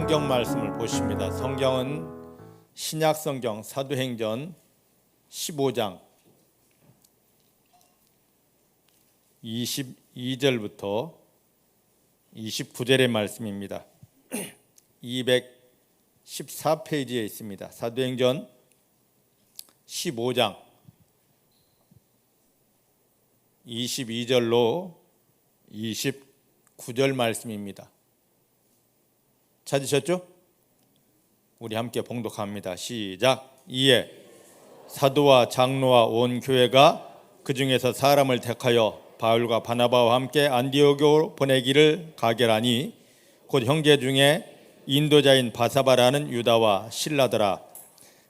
성경 말씀을 보십니다. 성경은 신약 성경 사도행전 15장 22절부터 29절의 말씀입니다. 214페이지에 있습니다. 사도행전 15장 22절로 29절 말씀입니다. 찾으셨죠? 우리 함께 봉독합니다. 시작. 이에 사도와 장로와 온 교회가 그 중에서 사람을 택하여 바울과 바나바와 함께 안디옥으로 보내기를 가결하니 곧 형제 중에 인도자인 바사바라는 유다와 실라더라.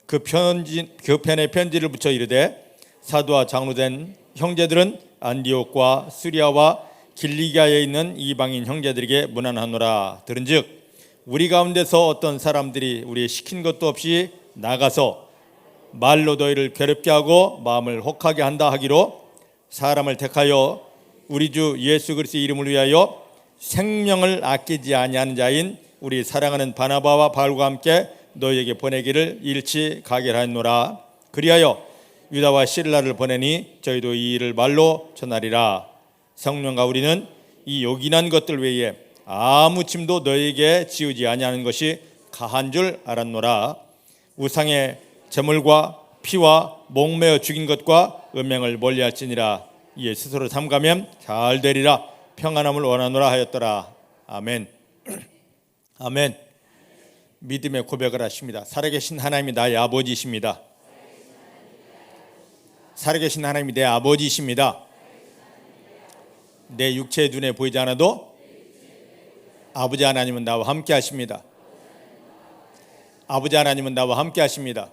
그 편에 편지를 붙여 이르되 사도와 장로된 형제들은 안디옥과 수리아와 길리기아에 있는 이방인 형제들에게 문안하노라. 들은즉 우리 가운데서 어떤 사람들이 우리 시킨 것도 없이 나가서 말로 너희를 괴롭게 하고 마음을 혹하게 한다 하기로 사람을 택하여 우리 주 예수 그리스도의 이름을 위하여 생명을 아끼지 아니하는 자인 우리 사랑하는 바나바와 바울과 함께 너희에게 보내기를 일치 가결하노라. 그리하여 유다와 실라를 보내니 저희도 이 일을 말로 전하리라. 성령과 우리는 이 요긴한 것들 외에 아무 짐도 너희에게 지우지 아니하는 것이 가한 줄 알았노라. 우상의 제물과 피와 목매어 죽인 것과 음행을 멀리할지니라. 이에 스스로 삼가면 잘 되리라. 평안함을 원하노라 하였더라. 아멘. 아멘. 믿음의 고백을 하십니다. 살아계신 하나님이 나의 아버지이십니다. 살아계신 하나님이 내 아버지이십니다. 내 육체의 눈에 보이지 않아도 아버지 하나님은 나와 함께 하십니다. 아버지 하나님은 나와 함께 하십니다.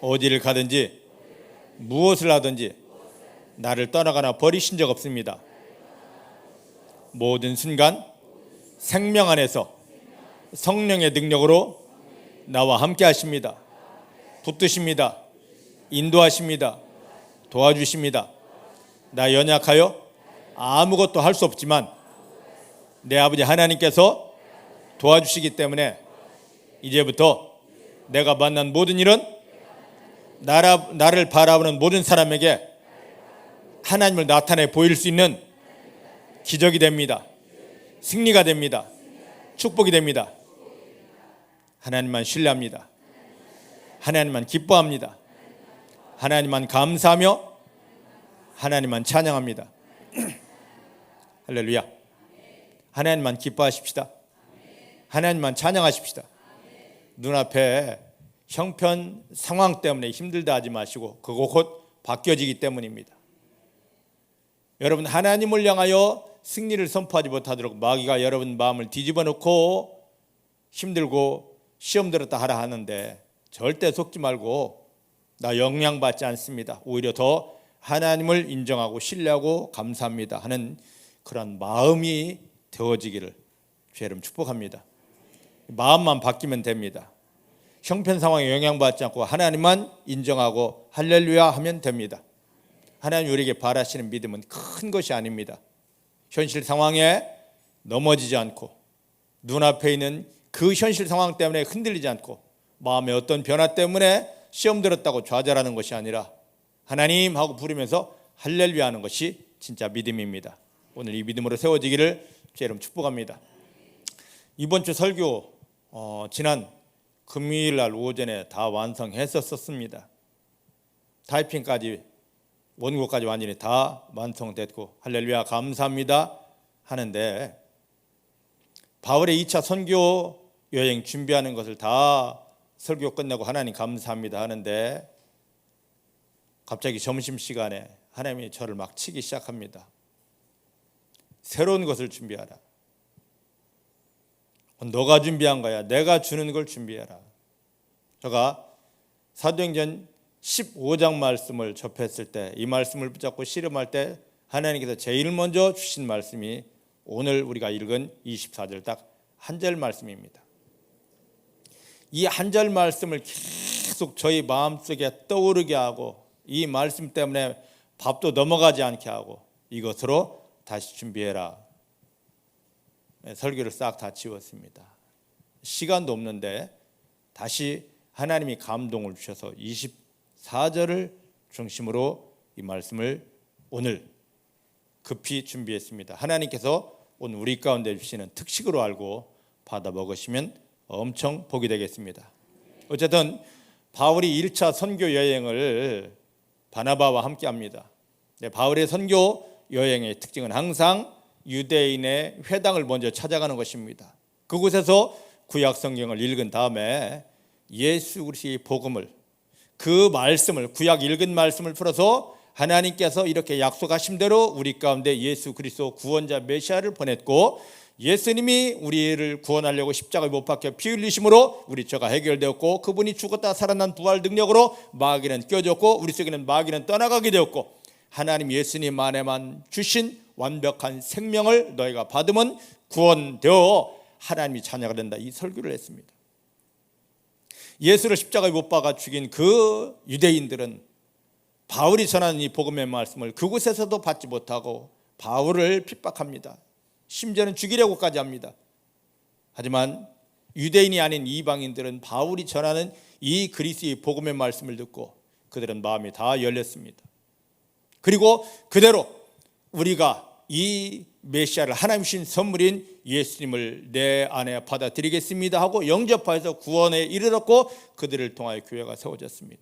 어디를 가든지 무엇을 하든지 나를 떠나거나 버리신 적 없습니다. 모든 순간 생명 안에서 성령의 능력으로 나와 함께 하십니다. 붙드십니다. 인도하십니다. 도와주십니다. 나 연약하여 아무것도 할 수 없지만 내 아버지 하나님께서 도와주시기 때문에 이제부터 내가 만난 모든 일은 나를 바라보는 모든 사람에게 하나님을 나타내 보일 수 있는 기적이 됩니다. 승리가 됩니다. 축복이 됩니다. 하나님만 신뢰합니다. 하나님만 기뻐합니다. 하나님만 감사하며 하나님만 찬양합니다. 할렐루야. 하나님만 기뻐하십시다. 하나님만 찬양하십시다. 눈앞에 형편 상황 때문에 힘들다 하지 마시고 그거 곧 바뀌어지기 때문입니다. 여러분 하나님을 향하여 승리를 선포하지 못하도록 마귀가 여러분 마음을 뒤집어 놓고 힘들고 시험 들었다 하라 하는데 절대 속지 말고 나 영향받지 않습니다. 오히려 더 하나님을 인정하고 신뢰하고 감사합니다 하는 그런 마음이 되어지기를 주의 이름 축복합니다. 마음만 바뀌면 됩니다. 형편 상황에 영향받지 않고 하나님만 인정하고 할렐루야 하면 됩니다. 하나님 우리에게 바라시는 믿음은 큰 것이 아닙니다. 현실 상황에 넘어지지 않고 눈앞에 있는 그 현실 상황 때문에 흔들리지 않고 마음의 어떤 변화 때문에 시험 들었다고 좌절하는 것이 아니라 하나님 하고 부르면서 할렐루야 하는 것이 진짜 믿음입니다. 오늘 이 믿음으로 세워지기를 주의 이름 축복합니다. 이번 주 설교 지난 금요일 날 오전에 다 완성했었습니다. 타이핑까지 원고까지 완전히 다 완성됐고 할렐루야 감사합니다 하는데 바울의 2차 선교 여행 준비하는 것을 다 설교 끝내고 하나님 감사합니다 하는데 갑자기 점심시간에 하나님이 저를 막 치기 시작합니다. 새로운 것을 준비하라. 너가 준비한 거야. 내가 주는 걸 준비해라. 제가 사도행전 15장 말씀을 접했을 때 이 말씀을 붙잡고 씨름할 때 하나님께서 제일 먼저 주신 말씀이 오늘 우리가 읽은 24절 딱 한 절 말씀입니다. 이 한 절 말씀을 계속 저희 마음속에 떠오르게 하고 이 말씀 때문에 밥도 넘어가지 않게 하고 이것으로 다시 준비해라. 설교를 싹 다 지웠습니다. 시간도 없는데 다시 하나님이 감동을 주셔서 24절을 중심으로 이 말씀을 오늘 급히 준비했습니다. 하나님께서 오늘 우리 가운데 주시는 특식으로 알고 받아 먹으시면 엄청 복이 되겠습니다. 어쨌든 바울이 1차 선교 여행을 바나바와 함께 합니다. 바울의 선교 여행의 특징은 항상 유대인의 회당을 먼저 찾아가는 것입니다. 그곳에서 구약 성경을 읽은 다음에 예수 그리스도의 복음을, 그 말씀을, 구약 읽은 말씀을 풀어서 하나님께서 이렇게 약속하신 대로 우리 가운데 예수 그리스도 구원자 메시아를 보냈고, 예수님이 우리를 구원하려고 십자가에 못 박혀 피 흘리심으로 우리 죄가 해결되었고, 그분이 죽었다 살아난 부활 능력으로 마귀는 껴졌고 우리 속에는 마귀는 떠나가게 되었고, 하나님 예수님 안에만 주신 완벽한 생명을 너희가 받으면 구원되어 하나님이 자녀가 된다, 이 설교를 했습니다. 예수를 십자가에 못 박아 죽인 그 유대인들은 바울이 전하는 이 복음의 말씀을 그곳에서도 받지 못하고 바울을 핍박합니다. 심지어는 죽이려고까지 합니다. 하지만 유대인이 아닌 이방인들은 바울이 전하는 이 그리스도의 복음의 말씀을 듣고 그들은 마음이 다 열렸습니다. 그리고 그대로 우리가 이 메시아를, 하나님 주신 선물인 예수님을 내 안에 받아들이겠습니다 하고 영접하여서 구원에 이르렀고, 그들을 통하여 교회가 세워졌습니다.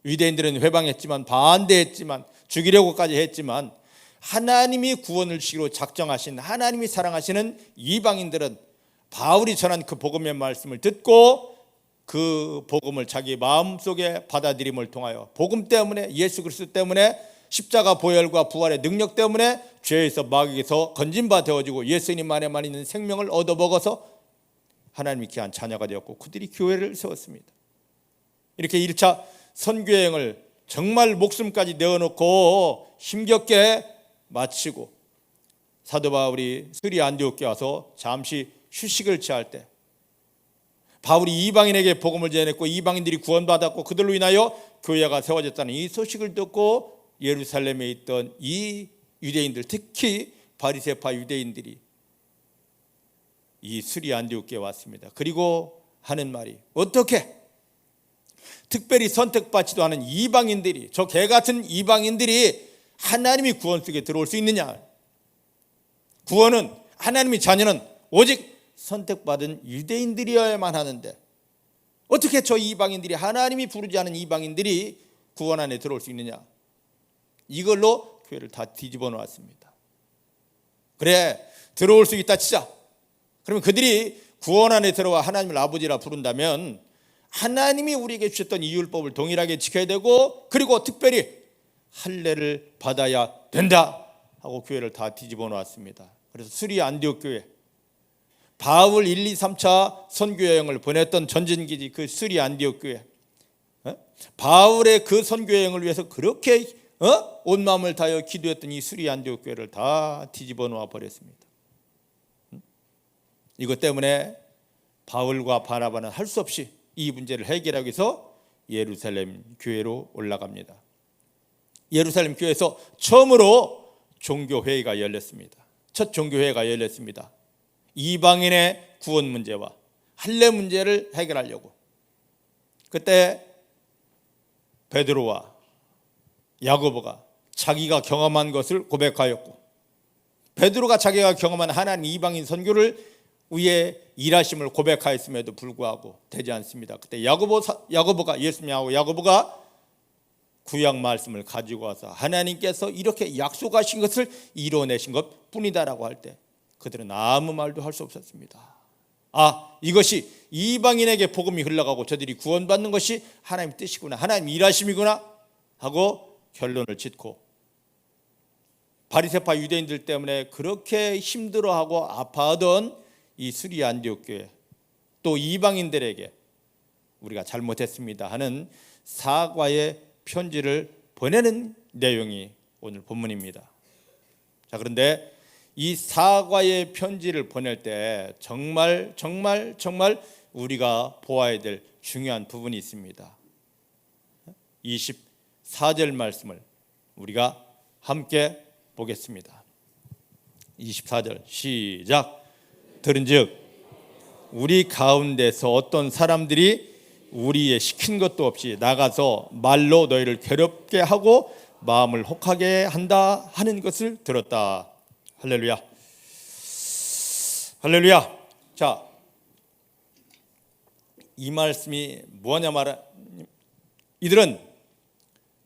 유대인들은 회방했지만, 반대했지만, 죽이려고까지 했지만, 하나님이 구원을 주시기로 작정하신, 하나님이 사랑하시는 이방인들은 바울이 전한 그 복음의 말씀을 듣고 그 복음을 자기 마음속에 받아들임을 통하여, 복음 때문에, 예수 그리스도 때문에, 십자가 보혈과 부활의 능력 때문에 죄에서 마귀에서 건진바 되어지고 예수님 안에만 있는 생명을 얻어먹어서 하나님이 귀한 자녀가 되었고 그들이 교회를 세웠습니다. 이렇게 1차 선교여행을 정말 목숨까지 내어놓고 힘겹게 마치고 사도 바울이 스리 안디옥에 와서 잠시 휴식을 취할 때, 바울이 이방인에게 복음을 전했고 이방인들이 구원받았고 그들로 인하여 교회가 세워졌다는 이 소식을 듣고 예루살렘에 있던 이 유대인들, 특히 바리새파 유대인들이 이 스리 안디옥에 왔습니다. 그리고 하는 말이, 어떻게 특별히 선택받지도 않은 이방인들이, 저 개같은 이방인들이 하나님이 구원 속에 들어올 수 있느냐? 구원은, 하나님의 자녀는 오직 선택받은 유대인들이어야만 하는데 어떻게 저 이방인들이, 하나님이 부르지 않은 이방인들이 구원 안에 들어올 수 있느냐? 이걸로 교회를 다 뒤집어 놓았습니다. 그래, 들어올 수 있다 치자. 그러면 그들이 구원 안에 들어와 하나님을 아버지라 부른다면 하나님이 우리에게 주셨던 이 율법을 동일하게 지켜야 되고, 그리고 특별히 할례를 받아야 된다 하고 교회를 다 뒤집어 놓았습니다. 그래서 스리 안디옥 교회, 바울 1, 2, 3차 선교여행을 보냈던 전진기지 그 스리 안디옥 교회, 바울의 그 선교여행을 위해서 그렇게 온 마음을 다하여 기도했던 이 스리 안디옥 교회를 다 뒤집어 놓아 버렸습니다. 이것 때문에 바울과 바나바는 할 수 없이 이 문제를 해결하기 위해서 예루살렘 교회로 올라갑니다. 예루살렘 교회에서 처음으로 종교회의가 열렸습니다. 첫 종교회의가 열렸습니다. 이방인의 구원 문제와 할례 문제를 해결하려고. 그때 베드로와 야고보가 자기가 경험한 것을 고백하였고, 베드로가 자기가 경험한 하나님 이방인 선교를 위해 일하심을 고백하였음에도 불구하고 되지 않습니다. 그때 야고보가, 예수님하고 야고보가 구약 말씀을 가지고 와서 하나님께서 이렇게 약속하신 것을 이뤄내신 것 뿐이다라고 할 때 그들은 아무 말도 할 수 없었습니다. 이것이 이방인에게 복음이 흘러가고 저들이 구원받는 것이 하나님의 뜻이구나, 하나님 일하심이구나 하고 결론을 짓고, 바리새파 유대인들 때문에 그렇게 힘들어하고 아파하던 이 스리 안디옥 교회, 또 이방인들에게 우리가 잘못했습니다 하는 사과의 편지를 보내는 내용이 오늘 본문입니다. 자, 그런데 이 사과의 편지를 보낼 때 정말 우리가 보아야 될 중요한 부분이 있습니다. 24절 말씀을 우리가 함께 보겠습니다. 24절 시작. 들은즉 우리 가운데서 어떤 사람들이 우리의 시킨 것도 없이 나가서 말로 너희를 괴롭게 하고 마음을 혹하게 한다 하는 것을 들었다. 할렐루야. 할렐루야. 자, 이 말씀이 뭐냐 말하, 이들은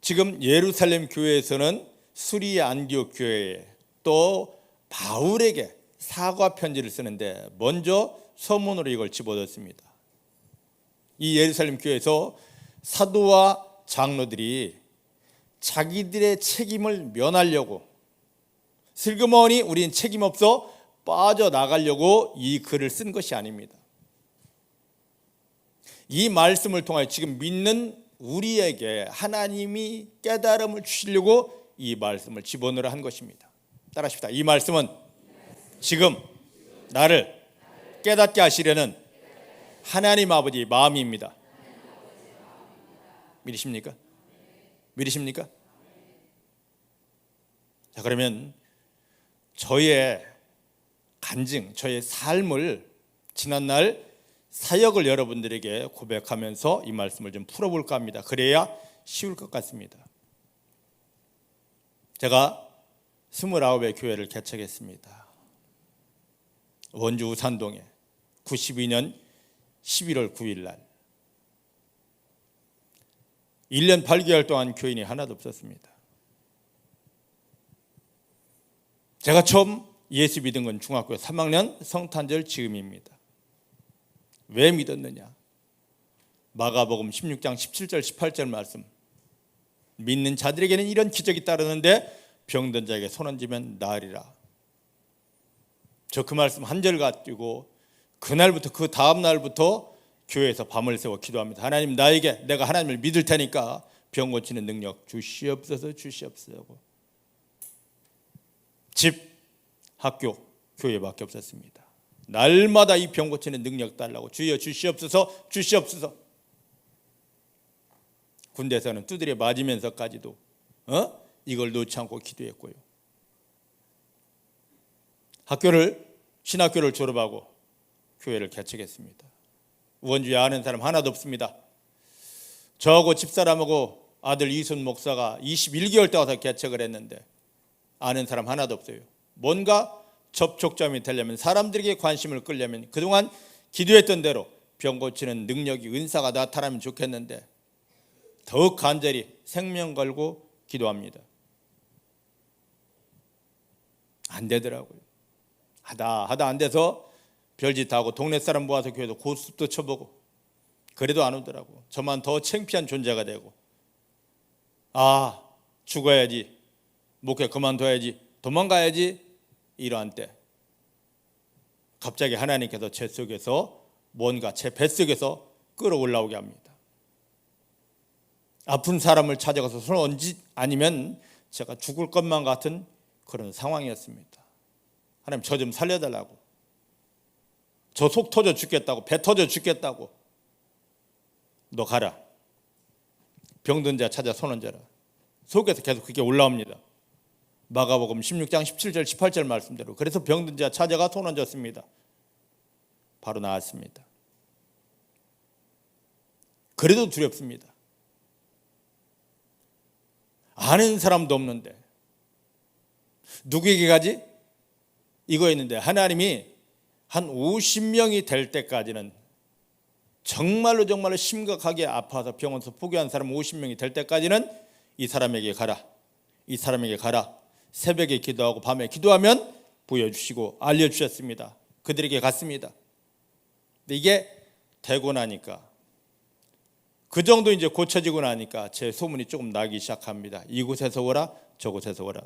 지금 예루살렘 교회에서는 수리 안디옥 교회에 또 바울에게 사과 편지를 쓰는데 먼저 서문으로 이걸 집어넣습니다. 이 예루살렘 교회에서 사도와 장로들이 자기들의 책임을 면하려고 슬그머니 우린 책임 없어 빠져나가려고 이 글을 쓴 것이 아닙니다. 이 말씀을 통하여 지금 믿는 우리에게 하나님이 깨달음을 주시려고 이 말씀을 집어넣으라 한 것입니다. 따라하십시다. 이 말씀은 지금 나를 깨닫게 하시려는 하나님 아버지의 마음입니다. 믿으십니까? 믿으십니까? 자, 그러면 저의 간증, 저의 삶을 지난날 사역을 여러분들에게 고백하면서 이 말씀을 좀 풀어볼까 합니다. 그래야 쉬울 것 같습니다. 제가 29의 교회를 개척했습니다. 원주 우산동에 92년 11월 9일 날 1년 8개월 동안 교인이 하나도 없었습니다. 제가 처음 예수 믿은 건 중학교 3학년 성탄절 즈음입니다. 왜 믿었느냐? 마가복음 16장 17절 18절 말씀, 믿는 자들에게는 이런 기적이 따르는데 병든 자에게 손 얹으면 나으리라. 저 그 말씀 한 절 가지고 그날부터 그 다음 날부터 교회에서 밤을 새워 기도합니다. 하나님, 나에게 내가 하나님을 믿을 테니까 병 고치는 능력 주시옵소서, 주시옵소서. 집, 학교, 교회밖에 없었습니다. 날마다 이 병 고치는 능력 달라고 주여 주시옵소서, 주시옵소서. 군대에서는 두드려 맞으면서까지도 이걸 놓지 않고 기도했고요. 신학교를 졸업하고 교회를 개척했습니다. 우원주에 아는 사람 하나도 없습니다. 저하고 집사람하고 아들 이순 목사가 21개월 때 와서 개척을 했는데 아는 사람 하나도 없어요. 뭔가 접촉점이 되려면, 사람들에게 관심을 끌려면 그동안 기도했던 대로 병 고치는 능력이, 은사가 나타나면 좋겠는데 더욱 간절히 생명 걸고 기도합니다. 안 되더라고요. 하다 안 돼서 별짓 하고 동네 사람 모아서 교회도 고스톱도 쳐보고 그래도 안 오더라고. 저만 더 창피한 존재가 되고, 죽어야지, 목회 그만둬야지, 도망가야지, 이러한 때 갑자기 하나님께서 제 속에서 뭔가 제 뱃속에서 끌어올라오게 합니다. 아픈 사람을 찾아가서 손을 얹지 아니면 제가 죽을 것만 같은 그런 상황이었습니다. 하나님, 저 좀 살려달라고, 저 속 터져 죽겠다고, 배 터져 죽겠다고, 너 가라, 병든 자 찾아 손 얹어라. 속에서 계속 그게 올라옵니다. 마가복음 16장 17절 18절 말씀대로 그래서 병든 자 찾아가 손 얹었습니다. 바로 나았습니다. 그래도 두렵습니다. 아는 사람도 없는데 누구에게 가지? 이거였는데 하나님이 한 50명이 될 때까지는 정말로 심각하게 아파서 병원에서 포기한 사람 50명이 될 때까지는 이 사람에게 가라, 이 사람에게 가라. 새벽에 기도하고 밤에 기도하면 보여주시고 알려주셨습니다. 그들에게 갔습니다. 근데 이게 되고 나니까, 그 정도 이제 고쳐지고 나니까 제 소문이 조금 나기 시작합니다. 이곳에서 오라, 저곳에서 오라.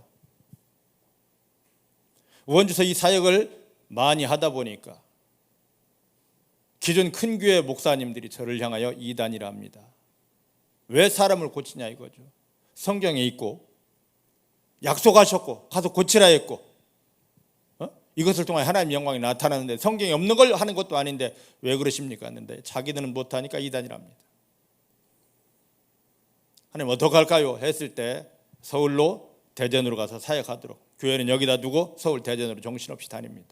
원주에서 이 사역을 많이 하다 보니까 기존 큰 교회 목사님들이 저를 향하여 이단이라 합니다. 왜 사람을 고치냐 이거죠. 성경에 있고 약속하셨고 가서 고치라 했고 이것을 통해 하나님의 영광이 나타나는데 성경에 없는 걸 하는 것도 아닌데 왜 그러십니까? 했는데 자기들은 못하니까 이단이랍니다. 하나님 어떻게 할까요? 했을 때 서울로 대전으로 가서 사역하도록, 교회는 여기다 두고 서울 대전으로 정신없이 다닙니다.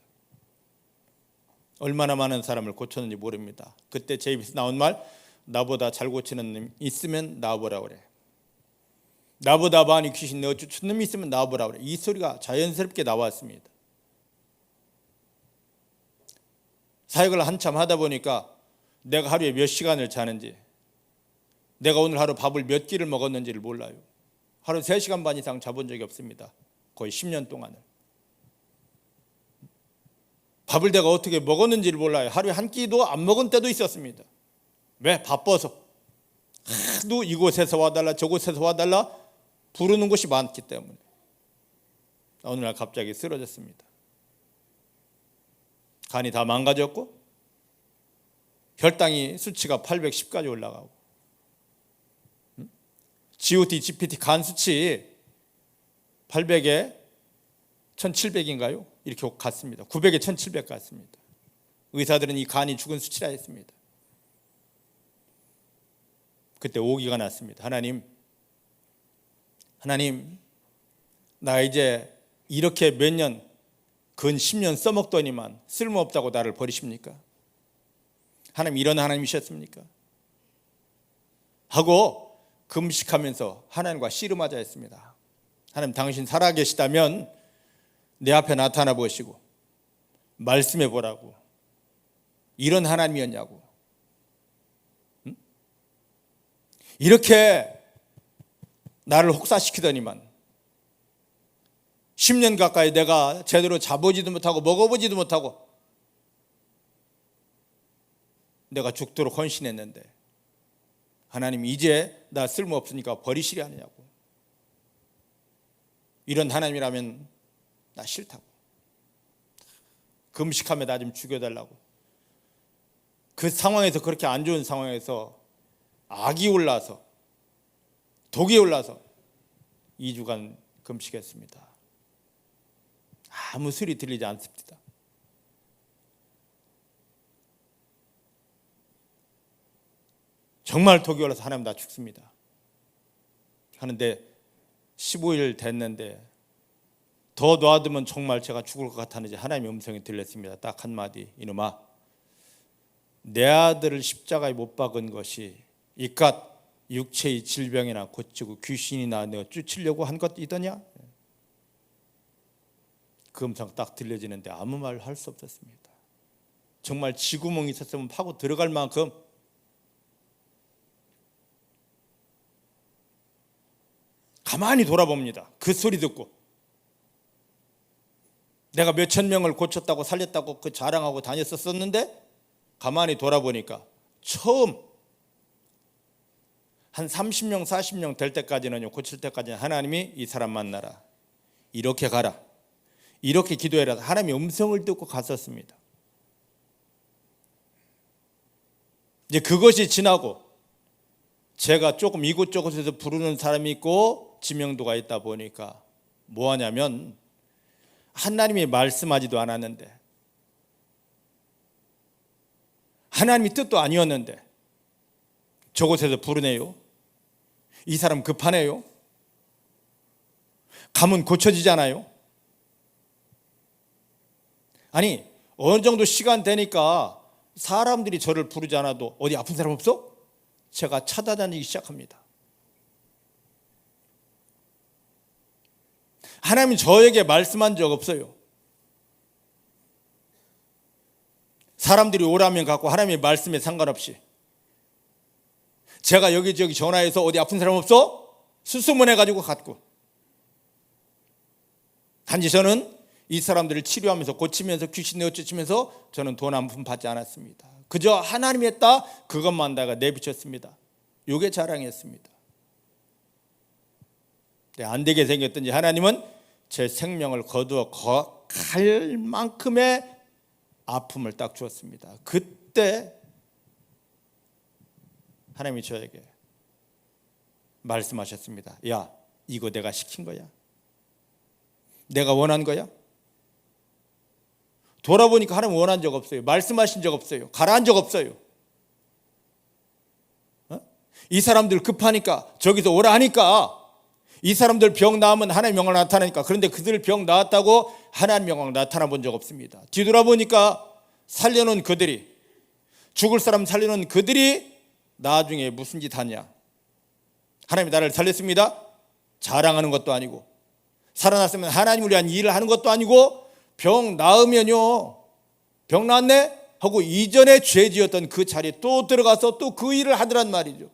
얼마나 많은 사람을 고쳤는지 모릅니다. 그때 제 입에서 나온 말, 나보다 잘 고치는 놈 있으면 나와보라 그래. 나보다 많이 귀신 내어 쫓은 놈이 있으면 나와보라 그래. 이 소리가 자연스럽게 나왔습니다. 사역을 한참 하다 보니까 내가 하루에 몇 시간을 자는지, 내가 오늘 하루 밥을 몇 끼를 먹었는지를 몰라요. 하루 3시간 반 이상 자본 적이 없습니다. 거의 10년 동안을. 밥을 내가 어떻게 먹었는지를 몰라요. 하루에 한 끼도 안 먹은 때도 있었습니다. 왜? 바빠서. 하도 이곳에서 와달라 저곳에서 와달라 부르는 곳이 많기 때문에. 어느 날 갑자기 쓰러졌습니다. 간이 다 망가졌고 혈당이 수치가 810까지 올라가고 GOT, GPT 간 수치 800에 1700인가요? 이렇게 갔습니다. 900에 1700 갔습니다. 의사들은 이 간이 죽은 수치라 했습니다. 그때 오기가 났습니다. 하나님, 나 이제 이렇게 몇 년, 근 10년 써먹더니만 쓸모없다고 나를 버리십니까? 하나님, 이런 하나님이셨습니까? 하고 금식하면서 하나님과 씨름하자 했습니다. 하나님, 당신 살아계시다면 내 앞에 나타나 보시고 말씀해 보라고. 이런 하나님이었냐고. 이렇게 나를 혹사시키더니만 10년 가까이 내가 제대로 자보지도 못하고 먹어보지도 못하고 내가 죽도록 헌신했는데 하나님, 이제 나 쓸모없으니까 버리시리 하느냐고. 이런 하나님이라면 나 싫다고. 금식하며 나 좀 죽여달라고. 그 상황에서, 그렇게 안 좋은 상황에서 악이 올라서, 독이 올라서 2주간 금식했습니다. 아무 소리 들리지 않습니다. 정말 독이 올라서 하나님, 나 죽습니다 하는데 15일 됐는데 더 놔두면 정말 제가 죽을 것 같았는지 하나님의 음성이 들렸습니다. 딱 한마디, 이놈아, 내 아들을 십자가에 못 박은 것이 이깟 육체의 질병이나 고치고 귀신이나 내가 쫓으려고 한 것이더냐? 그 음성 딱 들려지는데 아무 말 할 수 없었습니다. 정말 쥐구멍이 있었으면 파고 들어갈 만큼 가만히 돌아봅니다. 그 소리 듣고 내가 몇천 명을 고쳤다고 살렸다고 그 자랑하고 다녔었는데 가만히 돌아보니까 처음 한 30명 40명 될 때까지는, 고칠 때까지는 하나님이 이 사람 만나라, 이렇게 가라, 이렇게 기도해라, 하나님의 음성을 듣고 갔었습니다. 이제 그것이 지나고 제가 조금 이곳저곳에서 부르는 사람이 있고 지명도가 있다 보니까 뭐 하냐면, 하나님이 말씀하지도 않았는데, 하나님이 뜻도 아니었는데 저곳에서 부르네요. 이 사람 급하네요. 가면 고쳐지잖아요. 아니, 어느 정도 시간 되니까 사람들이 저를 부르지 않아도 어디 아픈 사람 없어? 제가 찾아다니기 시작합니다. 하나님이 저에게 말씀한 적 없어요. 사람들이 오라면 갖고 하나님의 말씀에 상관없이 제가 여기저기 전화해서 어디 아픈 사람 없어? 수소문해가지고 갔고, 단지 저는 이 사람들을 치료하면서 고치면서 귀신 내어 쫓으면서 저는 돈 한 푼 받지 않았습니다. 그저 하나님이 했다, 그것만 내가 내비쳤습니다. 이게 자랑이었습니다. 안 되게 생겼든지 하나님은 제 생명을 거두어 갈 만큼의 아픔을 딱 주었습니다. 그때 하나님이 저에게 말씀하셨습니다. 야, 이거 내가 시킨 거야? 내가 원한 거야? 돌아보니까 하나님 원한 적 없어요. 말씀하신 적 없어요. 가라 한 적 없어요. 이 사람들 급하니까 저기서 오라 하니까, 이 사람들 병 나으면 하나님 영광 나타나니까, 그런데 그들 병 나았다고 하나님 영광 나타나 본 적 없습니다. 뒤돌아보니까 살려놓은 그들이, 죽을 사람 살려놓은 그들이 나중에 무슨 짓 하냐? 하나님이 나를 살렸습니다. 자랑하는 것도 아니고, 살아났으면 하나님을 위한 일을 하는 것도 아니고, 병 나으면요, 병 났네? 하고 이전에 죄 지었던 그 자리에 또 들어가서 또 그 일을 하더란 말이죠.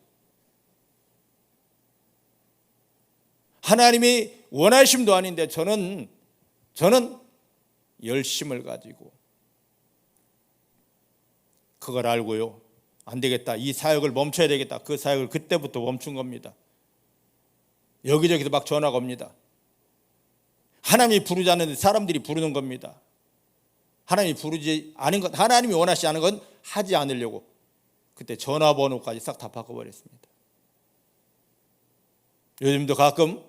하나님이 원하심도 아닌데 저는 열심을 가지고 그걸 알고요, 안 되겠다, 이 사역을 멈춰야 되겠다. 그 사역을 그때부터 멈춘 겁니다. 여기저기서 막 전화가 옵니다. 하나님이 부르지 않는데 사람들이 부르는 겁니다. 하나님이 부르지 않은 것, 하나님이 원하지 않은 건 하지 않으려고 그때 전화번호까지 싹 다 바꿔버렸습니다. 요즘도 가끔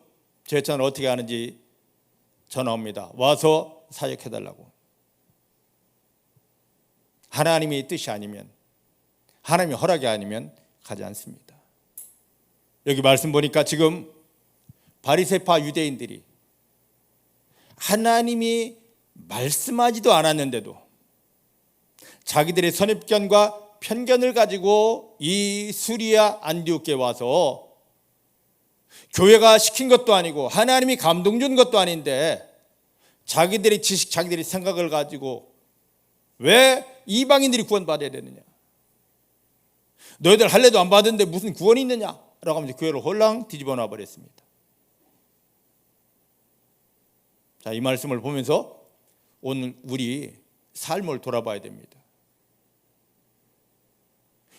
제 차는 어떻게 하는지 전화 옵니다. 와서 사역해달라고. 하나님의 뜻이 아니면, 하나님의 허락이 아니면 가지 않습니다. 여기 말씀 보니까 지금 바리새파 유대인들이 하나님이 말씀하지도 않았는데도 자기들의 선입견과 편견을 가지고 이 수리아 안디옥에 와서 교회가 시킨 것도 아니고 하나님이 감동 준 것도 아닌데 자기들의 지식, 자기들의 생각을 가지고 왜 이방인들이 구원받아야 되느냐, 너희들 할례도 안 받았는데 무슨 구원이 있느냐 라고 하면서 교회를 홀랑 뒤집어 놔버렸습니다. 자, 이 말씀을 보면서 오늘 우리 삶을 돌아봐야 됩니다.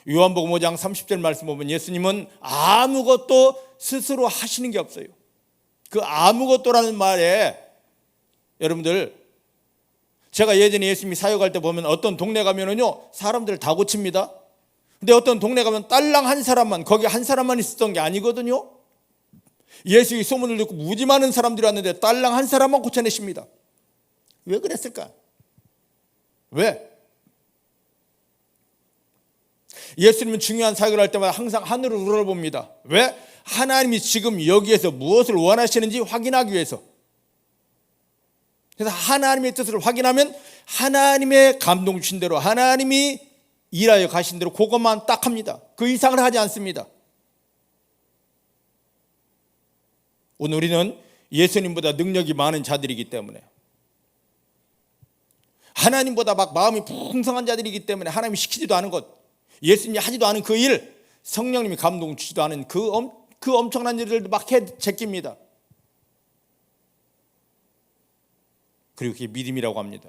요한복음 5장 30절 말씀 보면 예수님은 아무것도 스스로 하시는 게 없어요. 그 아무것도라는 말에 여러분들, 제가 예전에 예수님이 사역할 때 보면 어떤 동네 가면은요 사람들 다 고칩니다. 근데 어떤 동네 가면 딸랑 한 사람만, 거기 한 사람만 있었던 게 아니거든요. 예수의 소문을 듣고 무지 많은 사람들이 왔는데 딸랑 한 사람만 고쳐내십니다. 왜 그랬을까? 왜? 예수님은 중요한 사역을 할 때마다 항상 하늘을 우러봅니다. 왜? 하나님이 지금 여기에서 무엇을 원하시는지 확인하기 위해서. 그래서 하나님의 뜻을 확인하면 하나님의 감동 주신 대로, 하나님이 일하여 가신 대로 그것만 딱 합니다. 그 이상을 하지 않습니다. 오늘 우리는 예수님보다 능력이 많은 자들이기 때문에, 하나님보다 막 마음이 풍성한 자들이기 때문에 하나님이 시키지도 않은 것, 예수님이 하지도 않은 그 일, 성령님이 감동 주지도 않은 그 엄청난 일들도 막 제낍니다. 그리고 그게 믿음이라고 합니다.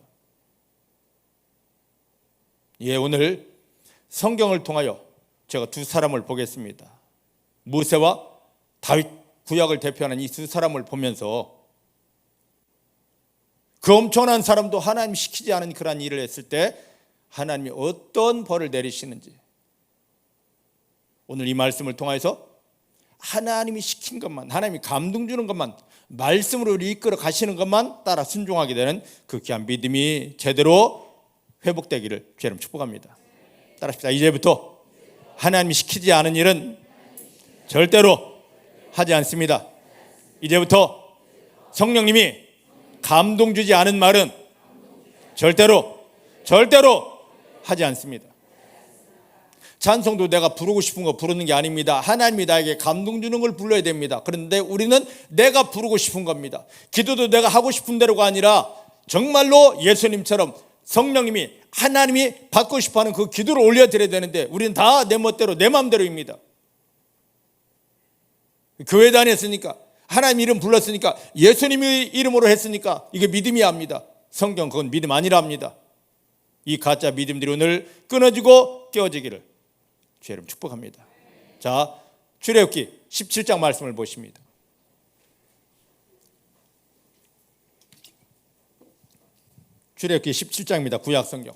예, 오늘 성경을 통하여 제가 두 사람을 보겠습니다. 모세와 다윗, 구약을 대표하는 이 두 사람을 보면서 그 엄청난 사람도 하나님이 시키지 않은 그러한 일을 했을 때 하나님이 어떤 벌을 내리시는지, 오늘 이 말씀을 통해서 하나님이 시킨 것만, 하나님이 감동 주는 것만, 말씀으로 이끌어 가시는 것만 따라 순종하게 되는 그 귀한 믿음이 제대로 회복되기를 주님 축복합니다. 따라합시다. 이제부터 하나님이 시키지 않은 일은 절대로 하지 않습니다. 이제부터 성령님이 감동 주지 않은 말은 절대로 하지 않습니다. 찬송도 내가 부르고 싶은 거 부르는 게 아닙니다. 하나님이 나에게 감동 주는 걸 불러야 됩니다. 그런데 우리는 내가 부르고 싶은 겁니다. 기도도 내가 하고 싶은 대로가 아니라 정말로 예수님처럼 성령님이, 하나님이 받고 싶어하는 그 기도를 올려드려야 되는데 우리는 다 내 멋대로, 내 마음대로입니다. 교회 다녔으니까, 하나님 이름 불렀으니까, 예수님의 이름으로 했으니까 이게 믿음이야 합니다. 성경 그건 믿음 아니라 합니다. 이 가짜 믿음들이 오늘 끊어지고 깨어지기를 주의 이름 축복합니다. 자, 출애굽기 17장 말씀을 보십니다. 출애굽기 17장입니다. 구약 성경.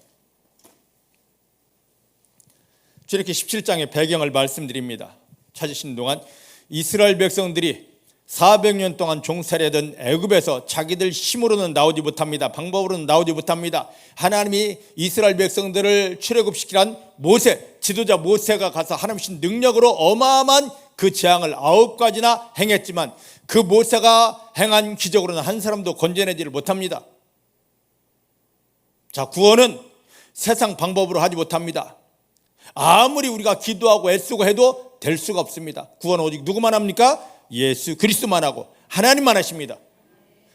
출애굽기 17장의 배경을 말씀드립니다. 찾으시는 동안 이스라엘 백성들이 400년 동안 종살이하던 애굽에서 자기들 힘으로는 나오지 못합니다. 방법으로는 나오지 못합니다. 하나님이 이스라엘 백성들을 출애굽시키란 모세, 지도자 모세가 가서 하나님의 능력으로 어마어마한 그 재앙을 9가지나 행했지만 그 모세가 행한 기적으로는 한 사람도 건져내지를 못합니다. 자, 구원은 세상 방법으로 하지 못합니다. 아무리 우리가 기도하고 애쓰고 해도 될 수가 없습니다. 구원 오직 누구만 합니까? 예수 그리스도만 하고 하나님만 하십니다.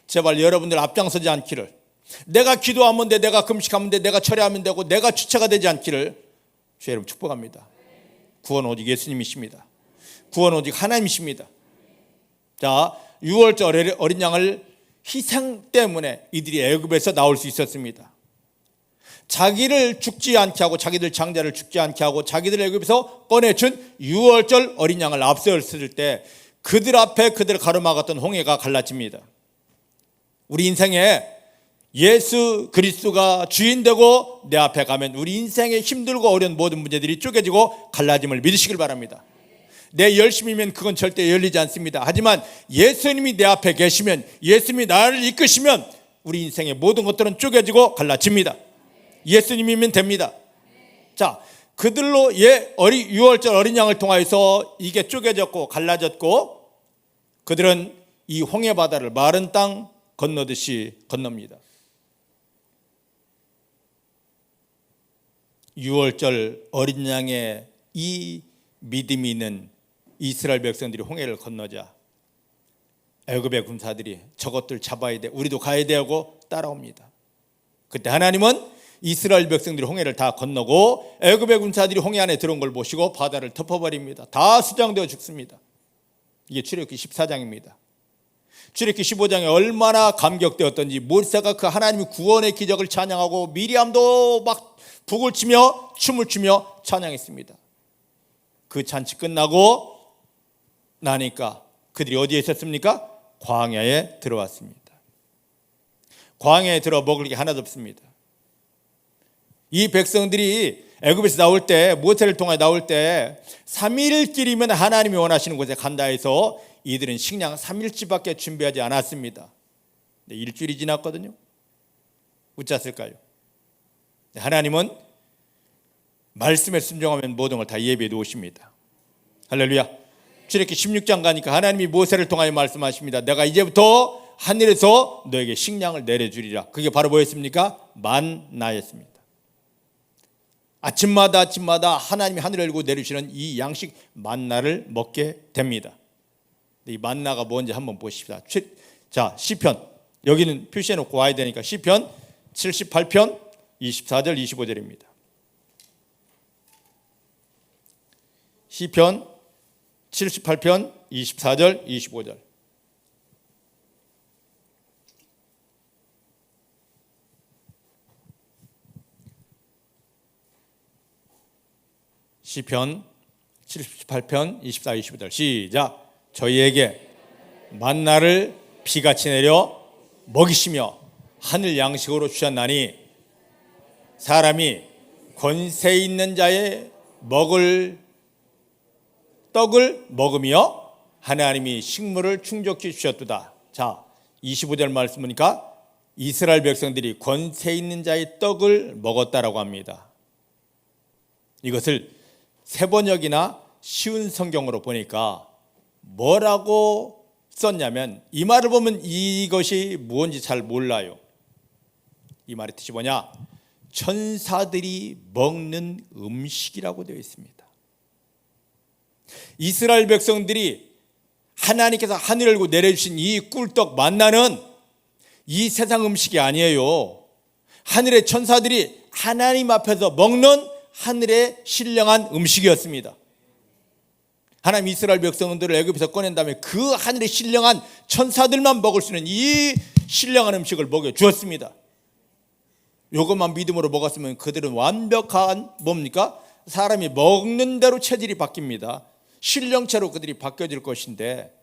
제발 여러분들 앞장서지 않기를, 내가 기도하면 돼, 내가 금식하면 돼, 내가 철회하면 되고 내가 주체가 되지 않기를 주의 이름 축복합니다. 구원 오직 예수님이십니다. 구원 오직 하나님이십니다. 자, 6월절 어린 양을 희생 때문에 이들이 애굽에서 나올 수 있었습니다. 자기를 죽지 않게 하고 자기들 장자를 죽지 않게 하고 자기들 애굽에서 꺼내준 6월절 어린 양을 앞세웠을 때 그들 앞에 그들을 가로막았던 홍해가 갈라집니다. 우리 인생에 예수 그리스도가 주인 되고 내 앞에 가면 우리 인생의 힘들고 어려운 모든 문제들이 쪼개지고 갈라짐을 믿으시길 바랍니다. 내 열심이면 그건 절대 열리지 않습니다. 하지만 예수님이 내 앞에 계시면, 예수님이 나를 이끄시면 우리 인생의 모든 것들은 쪼개지고 갈라집니다. 예수님이면 됩니다. 자, 그들로 6월절 어린 양을 통하여서 이게 쪼개졌고 갈라졌고 그들은 이 홍해 바다를 마른 땅 건너듯이 건넙니다. 6월절 어린 양의 이 믿음이 있는 이스라엘 백성들이 홍해를 건너자 애굽의 군사들이 저것들 잡아야 돼, 우리도 가야 돼 하고 따라옵니다. 그때 하나님은 이스라엘 백성들이 홍해를 다 건너고 애굽의 군사들이 홍해 안에 들어온 걸 보시고 바다를 덮어버립니다. 다 수장되어 죽습니다. 이게 출애굽기 14장입니다. 출애굽기 15장에 얼마나 감격되었던지 모세가 그 하나님의 구원의 기적을 찬양하고 미리암도 막 북을 치며 춤을 추며 찬양했습니다. 그 잔치 끝나고 나니까 그들이 어디에 있었습니까? 광야에 들어왔습니다. 광야에 들어 먹을 게 하나도 없습니다. 이 백성들이 애굽에서 나올 때, 모세를 통해 나올 때 3일 길이면 하나님이 원하시는 곳에 간다 해서 이들은 식량 3일치밖에 준비하지 않았습니다. 일주일이 지났거든요. 어쩌았을까요? 하나님은 말씀에 순종하면 모든 걸 다 예비해 놓으십니다. 할렐루야. 출애굽기 16장 가니까 하나님이 모세를 통하여 말씀하십니다. 내가 이제부터 하늘에서 너에게 식량을 내려주리라. 그게 바로 뭐였습니까? 만나였습니다. 아침마다 하나님이 하늘을 열고 내리시는 이 양식 만나를 먹게 됩니다. 이 만나가 뭔지 한번 보십시다. 자, 시편, 여기는 표시해놓고 와야 되니까 시편 78편 24절 25절입니다. 시편 78편 24절 25절. 시편 78편 24, 25절 시작. 저희에게 만나를 비같이 내려 먹이시며 하늘 양식으로 주셨나니 사람이 권세 있는 자의 먹을 떡을 먹으며 하나님이 식물을 충족히 주셨도다. 자, 25절 말씀 보니까 이스라엘 백성들이 권세 있는 자의 떡을 먹었다라고 합니다. 이것을 세번역이나 쉬운 성경으로 보니까 뭐라고 썼냐면, 이 말을 보면 이것이 무엇인지 잘 몰라요. 이 말의 뜻이 뭐냐? 천사들이 먹는 음식이라고 되어 있습니다. 이스라엘 백성들이 하나님께서 하늘을 열고 내려주신 이 꿀떡 만나는 이 세상 음식이 아니에요. 하늘의 천사들이 하나님 앞에서 먹는 하늘의 신령한 음식이었습니다. 하나님 이스라엘 백성들을 애굽에서 꺼낸 다음에 그 하늘의 신령한 천사들만 먹을 수 있는 이 신령한 음식을 먹여주었습니다. 이것만 믿음으로 먹었으면 그들은 완벽한 뭡니까? 사람이 먹는 대로 체질이 바뀝니다. 신령체로 그들이 바뀌어질 것인데,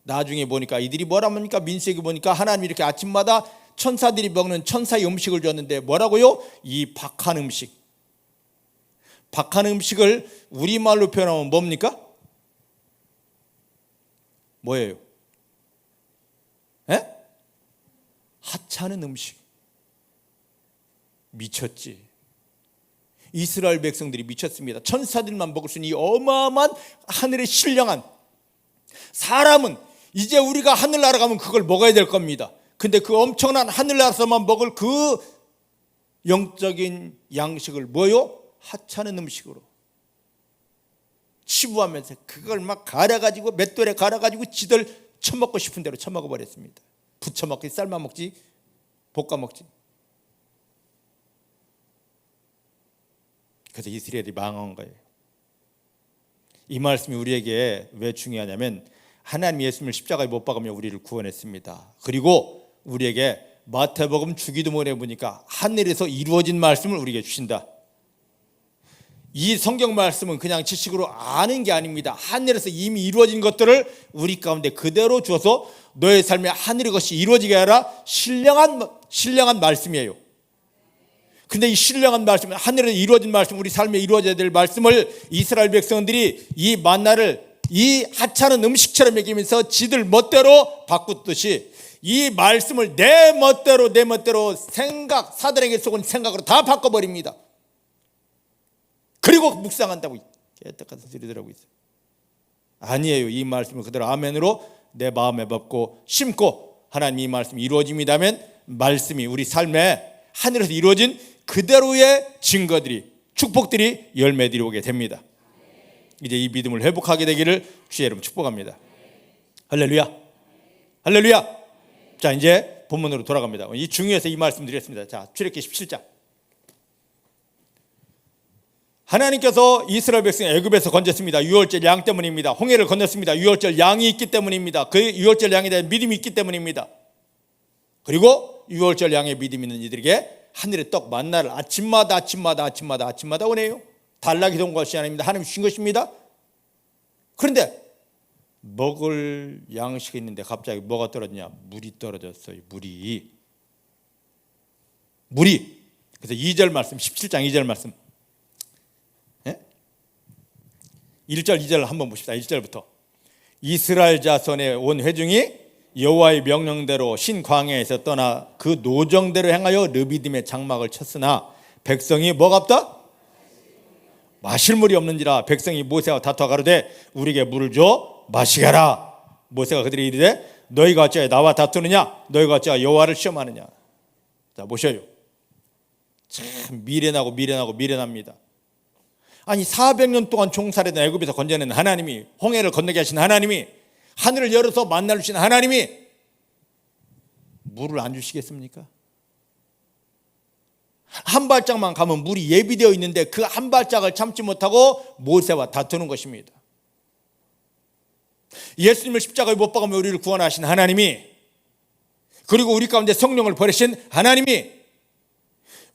나중에 보니까 이들이 뭐라 합니까? 민수기 보니까 하나님이 이렇게 아침마다 천사들이 먹는 천사의 음식을 줬는데 뭐라고요? 이 박한 음식. 박한 음식을 우리말로 표현하면 뭡니까? 뭐예요? 에? 하찮은 음식. 미쳤지. 이스라엘 백성들이 미쳤습니다. 천사들만 먹을 수 있는 이 어마어마한 하늘의 신령한, 사람은 이제 우리가 하늘나라 가면 그걸 먹어야 될 겁니다. 근데 그 엄청난 하늘나라에서만 먹을 그 영적인 양식을 뭐요? 하찮은 음식으로 치부하면서 그걸 막 갈아가지고 맷돌에 갈아가지고 지들 처먹고 싶은 대로 처먹어 버렸습니다. 부쳐 먹지, 삶아 먹지, 볶아 먹지. 그래서 이스라엘이 망한 거예요. 이 말씀이 우리에게 왜 중요하냐면 하나님 예수님을 십자가에 못 박으며 우리를 구원했습니다. 그리고 우리에게 마태복음 주기도문에 보니까 하늘에서 이루어진 말씀을 우리에게 주신다. 이 성경 말씀은 그냥 지식으로 아는 게 아닙니다. 하늘에서 이미 이루어진 것들을 우리 가운데 그대로 주어서 너의 삶에 하늘의 것이 이루어지게 하라. 신령한 말씀이에요. 근데 이 신령한 말씀, 하늘에서 이루어진 말씀, 우리 삶에 이루어져야 될 말씀을 이스라엘 백성들이 이 만나를 이 하찮은 음식처럼 먹이면서 지들 멋대로 바꾸듯이 이 말씀을 내 멋대로 생각, 사단에게 속은 생각으로 다 바꿔버립니다. 그리고 묵상한다고 깨끗한 소리 들어오고 있어요. 아니에요. 이 말씀을 그대로 아멘으로 내 마음에 먹고 심고 하나님 이 말씀이 이루어집니다면 말씀이 우리 삶에 하늘에서 이루어진 그대로의 증거들이, 축복들이 열매들이 오게 됩니다. 이제 이 믿음을 회복하게 되기를 주의 이름 축복합니다. 할렐루야, 할렐루야. 자, 이제 본문으로 돌아갑니다. 이 중요해서 이 말씀 드렸습니다. 자, 출애굽기 17장. 하나님께서 이스라엘 백성 애굽에서 건졌습니다. 유월절 양 때문입니다. 홍해를 건넜습니다. 유월절 양이 있기 때문입니다. 그 유월절 양에 대한 믿음이 있기 때문입니다. 그리고 유월절 양의 믿음 있는 이들에게 하늘의 떡 만나를 아침마다 오네요. 달라기 온 것이 아닙니다. 하나님 주신 것입니다. 그런데 먹을 양식이 있는데 갑자기 뭐가 떨어지냐? 물이 떨어졌어요. 물이. 그래서 2절 말씀, 17장 2절 말씀. 1절 2절 한번 봅시다. 1절부터. 이스라엘 자손의 온 회중이 여호와의 명령대로 신광야에서 떠나 그 노정대로 행하여 르비딤의 장막을 쳤으나 백성이 뭐가 없다? 마실 물이 없는지라 백성이 모세와 다투어 가로되 우리에게 물을 줘 마시게 하라. 모세가 그들이 이르되 너희가 어찌하여 나와 다투느냐? 너희가 어찌하여 여호와를 시험하느냐? 자, 보셔요. 참 미련합니다. 아니 400년 동안 종살이던 애굽에서 건져낸 하나님이, 홍해를 건너게 하신 하나님이, 하늘을 열어서 만나를 주신 하나님이 물을 안 주시겠습니까? 한 발짝만 가면 물이 예비되어 있는데 그 한 발짝을 참지 못하고 모세와 다투는 것입니다. 예수님을 십자가에 못 박으며 우리를 구원하신 하나님이, 그리고 우리 가운데 성령을 보내신 하나님이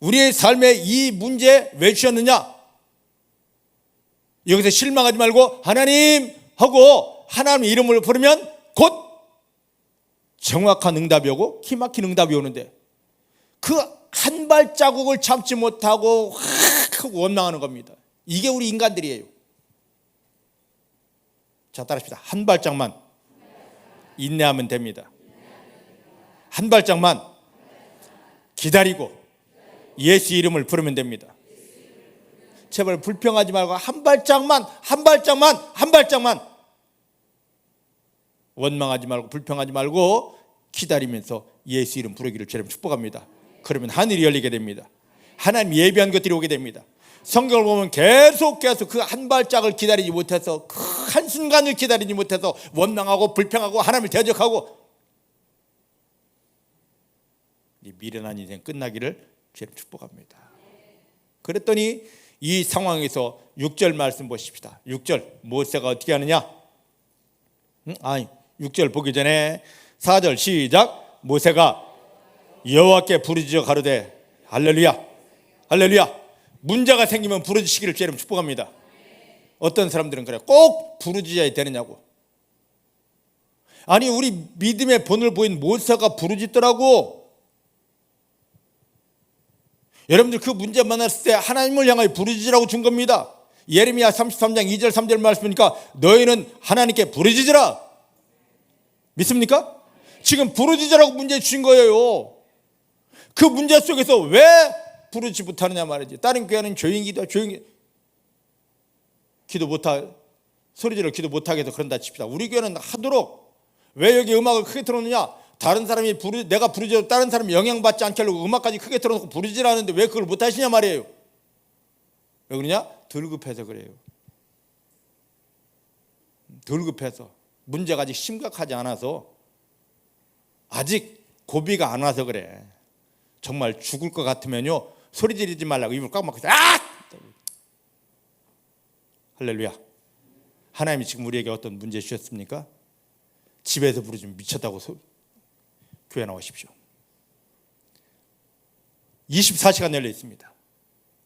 우리의 삶에 이 문제 왜 주셨느냐? 여기서 실망하지 말고 하나님 하고 하나님의 이름을 부르면 곧 정확한 응답이 오고 기막힌 응답이 오는데 그 한 발자국을 참지 못하고 확 원망하는 겁니다. 이게 우리 인간들이에요. 자, 따라합시다. 한 발짝만 인내하면 됩니다. 한 발짝만 기다리고 예수 이름을 부르면 됩니다. 제발 불평하지 말고 한 발짝만 원망하지 말고 불평하지 말고 기다리면서 예수 이름 부르기를 주님 축복합니다. 그러면 하늘이 열리게 됩니다. 하나님 예비한 것들이 오게 됩니다. 성경을 보면 계속 그 한 발짝을 기다리지 못해서 그 한순간을 기다리지 못해서 원망하고 불평하고 하나님을 대적하고 이 미련한 인생 끝나기를 주님 축복합니다. 그랬더니 이 상황에서 6절 말씀 보십시다. 6절 모세가 어떻게 하느냐? 6절 보기 전에 4절 시작. 모세가 여호와께 부르짖어 가로되 할렐루야, 할렐루야. 문제가 생기면 부르짖기를 주님 축복합니다. 어떤 사람들은 그래, 꼭 부르짖어야 되느냐고. 아니 우리 믿음의 본을 보인 모세가 부르짖더라고. 여러분들 그 문제 만났을 때 하나님을 향하여 부르짖으라고 준 겁니다. 예레미야 33장 2절 3절 말씀이니까 너희는 하나님께 부르짖으라. 믿습니까? 지금 부르짖으라고 문제 주신 거예요. 그 문제 속에서 왜 부르지 못하느냐 말이지. 다른 교회는 조용히 기도 못하, 소리 질러 기도 못하게 해서 그런다 칩시다. 우리 교회는 하도록. 왜 여기 음악을 크게 틀었느냐? 다른 사람이 내가 부르짖어도 다른 사람이 영향받지 않게 하려고 음악까지 크게 틀어놓고 부르짖으라는데 왜 그걸 못하시냐 말이에요. 왜 그러냐? 덜 급해서 그래요. 덜 급해서. 문제가 아직 심각하지 않아서, 아직 고비가 안 와서 그래. 정말 죽을 것 같으면요, 소리 지르지 말라고 입을 꽉 막고, 아! 할렐루야. 하나님이 지금 우리에게 어떤 문제 주셨습니까? 집에서 부르지면 미쳤다고 교회 나오십시오. 24시간 열려 있습니다.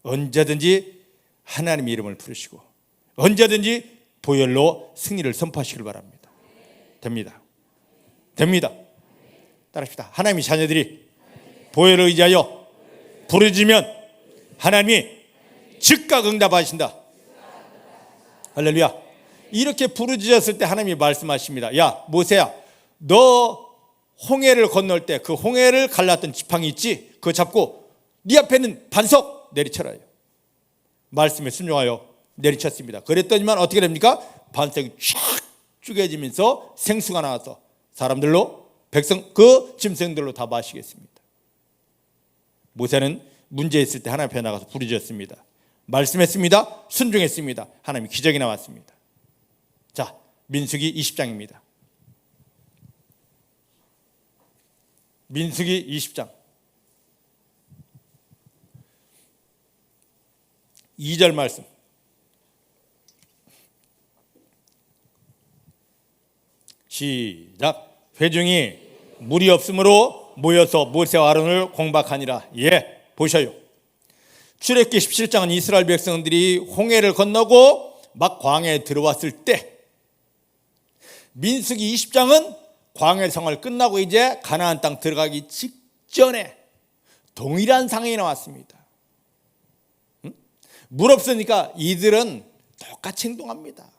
언제든지 하나님 이름을 부르시고 언제든지 보혈로 승리를 선포하시길 바랍니다. 됩니다. 됩니다. 따라합시다. 하나님의 자녀들이 보혈을 의지하여 부르짖으면 하나님이 즉각 응답하신다. 할렐루야. 이렇게 부르짖었을 때 하나님이 말씀하십니다. 야, 모세야, 너 홍해를 건널 때 그 홍해를 갈랐던 지팡이 있지? 그거 잡고 네 앞에 있는 반석 내리쳐라요. 말씀에 순종하여 내리쳤습니다. 그랬더니만 어떻게 됩니까? 반석이 쫙 쪼개지면서 생수가 나와서 사람들로, 백성, 그 짐승들로 다 마시겠습니다. 모세는 문제 있을 때 하나님 앞에 나가서 부르짖었습니다. 말씀했습니다. 순종했습니다. 하나님이 기적이 나왔습니다. 자, 민수기 20장입니다. 민수기 20장 2절 말씀. 시작. 회중이 물이 없으므로 모여서 모세와 아론을 공박하니라. 예, 보셔요. 출애굽기 17장은 이스라엘 백성들이 홍해를 건너고 막 광야에 들어왔을 때, 민수기 20장은 광야 생활 끝나고 이제 가나안 땅 들어가기 직전에 동일한 상황이 나왔습니다. 물 없으니까 이들은 똑같이 행동합니다.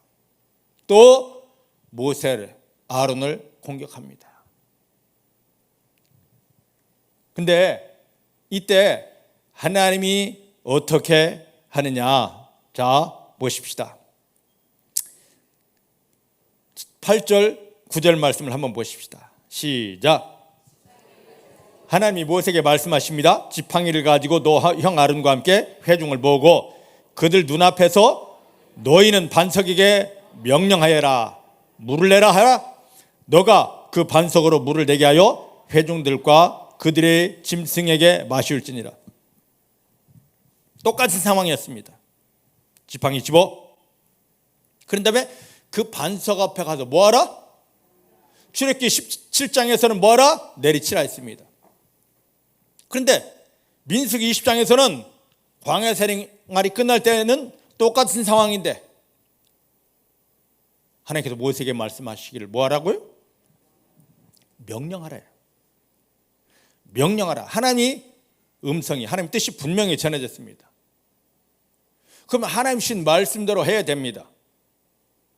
또 모세를, 아론을 공격합니다. 근데 이때 하나님이 어떻게 하느냐? 자, 보십시다. 8절 9절 말씀을 한번 보십시다. 시작. 하나님이 모세에게 말씀하십니다. 지팡이를 가지고 너 형 아론과 함께 회중을 모으고 그들 눈앞에서 너희는 반석에게 명령하여라. 물을 내라 하라. 너가 그 반석으로 물을 내게 하여 회중들과 그들의 짐승에게 마시울지니라. 똑같은 상황이었습니다. 지팡이 집어. 그런 다음에 그 반석 앞에 가서 뭐하라? 출애굽기 17장에서는 뭐하라? 내리치라 했습니다. 그런데 민수기 20장에서는 광야 생활이 끝날 때는 똑같은 상황인데 하나님께서 모세에게 말씀하시기를 뭐하라고요? 명령하래요. 명령하라. 하나님의 음성이, 하나님의 뜻이 분명히 전해졌습니다. 그러면 하나님 신 말씀대로 해야 됩니다.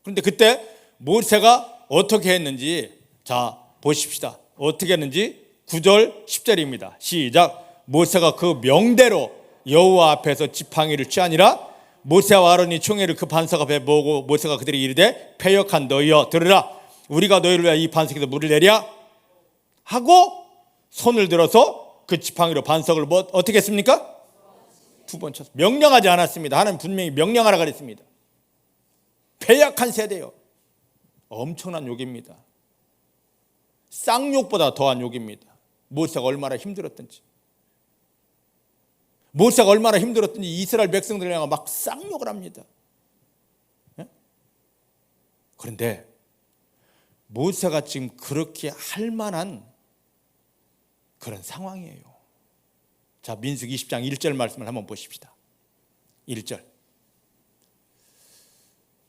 그런데 그때 모세가 어떻게 했는지 자 보십시다. 어떻게 했는지 9절 10절입니다. 시작. 모세가 그 명대로 여호와 앞에서 지팡이를 취하니라. 모세와 아론이 총회를 그 반석 앞에 모으고 모세가 그들에게 이르되 패역한 너희여 들으라. 우리가 너희를 위하여 이 반석에서 물을 내랴 하고 손을 들어서 그 지팡이로 반석을 어떻게 했습니까? 2번 쳤습니다. 명령하지 않았습니다. 하나님 분명히 명령하라 그랬습니다. 패역한 세대요. 엄청난 욕입니다. 쌍욕보다 더한 욕입니다. 모세가 얼마나 힘들었던지. 모세가 얼마나 힘들었던지 이스라엘 백성들을 향해 막 쌍욕을 합니다. 그런데 모세가 지금 그렇게 할 만한 그런 상황이에요. 자, 민수기 20장 1절 말씀을 한번 보십시다. 1절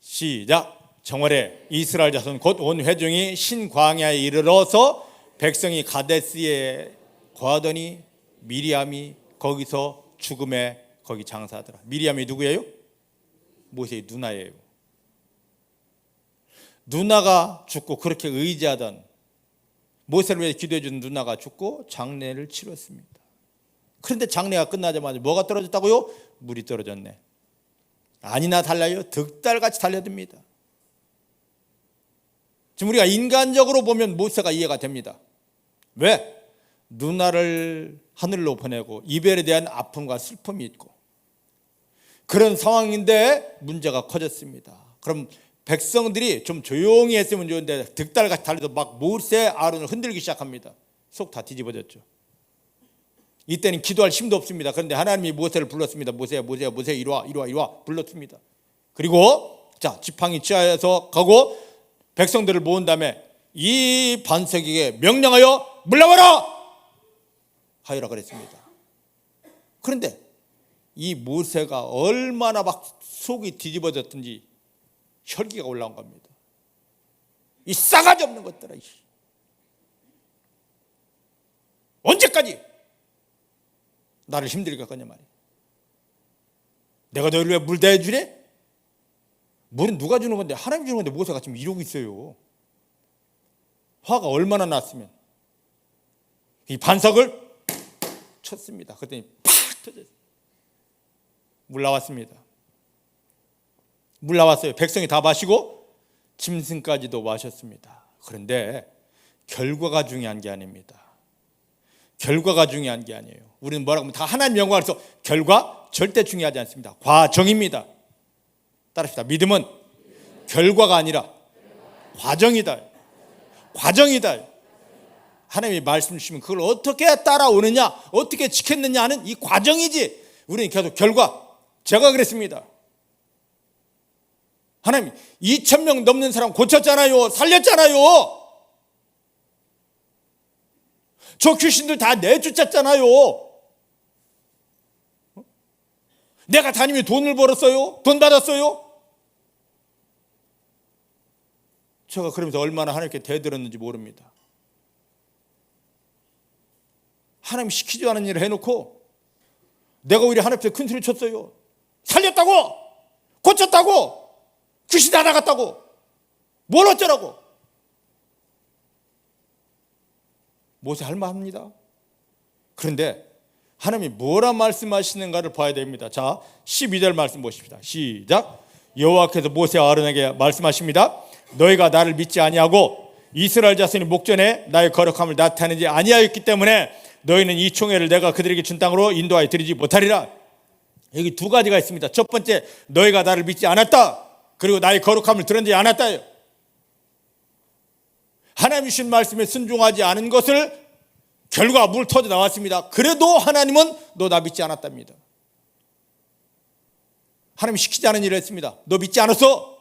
시작. 정월에 이스라엘 자손 곧 온 회중이 신광야에 이르러서 백성이 가데스에 거하더니 미리암이 거기서 죽음에 거기 장사하더라. 미리암이 누구예요? 모세의 누나예요. 누나가 죽고 그렇게 의지하던 모세를 위해 기도해 준 누나가 죽고 장례를 치렀습니다. 그런데 장례가 끝나자마자 뭐가 떨어졌다고요? 물이 떨어졌네. 아니나 달라요? 득달같이 달려듭니다. 지금 우리가 인간적으로 보면 모세가 이해가 됩니다. 왜? 누나를 하늘로 보내고 이별에 대한 아픔과 슬픔이 있고 그런 상황인데 문제가 커졌습니다. 그럼 백성들이 좀 조용히 했으면 좋은데 득달같이 달려서 막 모세 아론을 흔들기 시작합니다. 속 다 뒤집어졌죠. 이때는 기도할 힘도 없습니다. 그런데 하나님이 모세를 불렀습니다. 모세 이리 와 불렀습니다. 그리고 자 지팡이 치하에서 가고 백성들을 모은 다음에 이 반석에게 명령하여 물러가라 하여라 그랬습니다. 그런데 이 모세가 얼마나 막 속이 뒤집어졌든지 혈기가 올라온 겁니다. 이 싸가지 없는 것들아, 언제까지 나를 힘들게 할 거냐 말이야. 내가 너희를 왜 물 대주래? 물은 누가 주는 건데? 하나님이 주는 건데 모세가 지금 이러고 있어요. 화가 얼마나 났으면 이 반석을 쳤습니다. 그랬더니 팍 터졌어요. 물 나왔습니다. 물 나왔어요. 백성이 다 마시고 짐승까지도 마셨습니다. 그런데 결과가 중요한 게 아닙니다. 결과가 중요한 게 아니에요. 우리는 뭐라고 하면 다 하나님 영광을 위해서 결과 절대 중요하지 않습니다. 과정입니다. 따라합시다. 믿음은 결과가 아니라 과정이다. 과정이다. 하나님이 말씀 주시면 그걸 어떻게 따라오느냐, 어떻게 지켰느냐 하는 이 과정이지. 우리는 계속 결과. 제가 그랬습니다. 하나님 2,000명 넘는 사람 고쳤잖아요. 살렸잖아요. 저 귀신들 다 내쫓았잖아요. 내가 다니며 돈을 벌었어요? 돈 받았어요? 제가 그러면서 얼마나 하나님께 대들었는지 모릅니다. 하나님 시키지 않은 일을 해놓고 내가 오히려 하나님 앞에 큰 소리 쳤어요. 살렸다고, 고쳤다고, 귀신 다 나갔다고, 뭘 어쩌라고. 모세 할 만합니다. 그런데 하나님이 뭐라 말씀하시는가를 봐야 됩니다. 자, 12절 말씀 보십시다. 시작. 여호와께서 모세와 아론에게 말씀하십니다. 너희가 나를 믿지 아니하고 이스라엘 자손이 목전에 나의 거룩함을 나타내지 아니하였기 때문에 너희는 이 총회를 내가 그들에게 준 땅으로 인도하여 드리지 못하리라. 여기 두 가지가 있습니다. 첫 번째, 너희가 나를 믿지 않았다. 그리고 나의 거룩함을 드러내지 않았다. 하나님 주신 말씀에 순종하지 않은 것을 결과 물 터져 나왔습니다. 그래도 하나님은 너 나 믿지 않았답니다. 하나님이 시키지 않은 일을 했습니다. 너 믿지 않았어.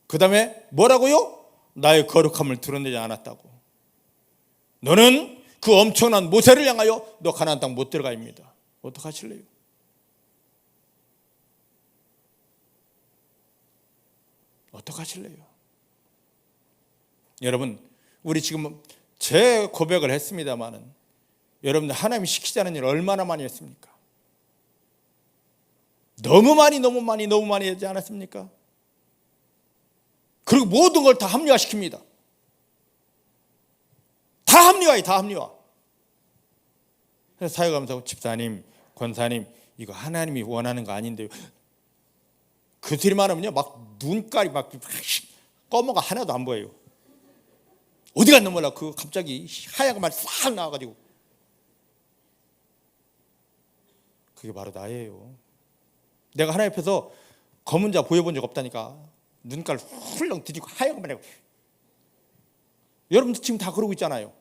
그 다음에 뭐라고요? 나의 거룩함을 드러내지 않았다고. 너는 그 엄청난 모세를 향하여 너 가나안 땅 못 들어가입니다. 어떡하실래요? 어떡하실래요? 여러분, 우리 지금 제 고백을 했습니다마는 여러분들 하나님이 시키지 않은 일 얼마나 많이 했습니까? 너무 많이 하지 않았습니까? 그리고 모든 걸 다 합리화시킵니다. 다 합리화. 그래서 사역하면서 집사님, 권사님, 이거 하나님이 원하는 거 아닌데요. 그 소리만 하면요, 막 눈깔이 막 검어가 하나도 안 보여요. 어디 갔나 몰라. 그 갑자기 하얀 것만 싹 나와가지고. 그게 바로 나예요. 내가 하나님 앞에서 검은 자 보여본 적 없다니까. 눈깔 훌렁 뒤지고 하얀 것만 하고. 여러분들 지금 다 그러고 있잖아요.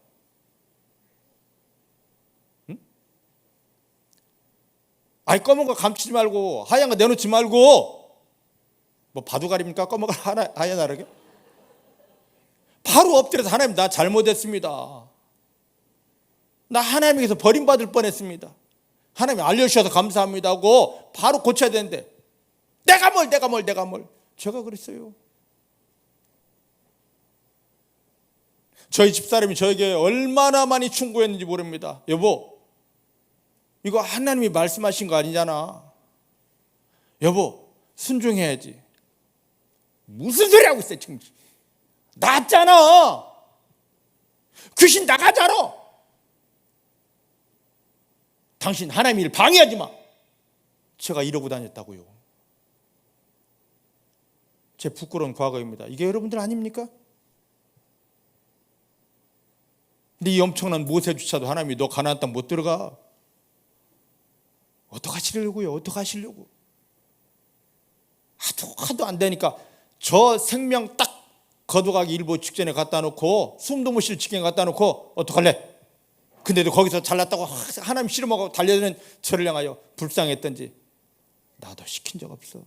응? 아이, 검은 거 감추지 말고 하얀 거 내놓지 말고. 뭐 바둑알입니까? 검은 거 하얀 나르게? 바로 엎드려서 하나님 나 잘못했습니다. 나 하나님에게서 버림받을 뻔했습니다. 하나님 알려주셔서 감사합니다 하고 바로 고쳐야 되는데 내가 뭘 제가 그랬어요. 저희 집사람이 저에게 얼마나 많이 충고했는지 모릅니다. 여보, 이거 하나님이 말씀하신 거 아니잖아. 여보, 순종해야지. 무슨 소리 하고 있어요 지금. 낫잖아. 귀신 나가잖아. 당신 하나님 일 방해하지 마. 제가 이러고 다녔다고요. 제 부끄러운 과거입니다. 이게 여러분들 아닙니까? 근데 이 엄청난 모세조차도 하나님이 너 가나안 땅 못 들어가. 어떡하시려고요? 어떡하시려고? 하도 안 되니까 저 생명 딱 거두가기 일보 직전에 갖다 놓고 숨도 못 쉴 직전에 갖다 놓고 어떡할래? 근데도 거기서 잘났다고 하나님 씨름하고 달려드는 저를 향하여 불쌍했던지 나도 시킨 적 없어.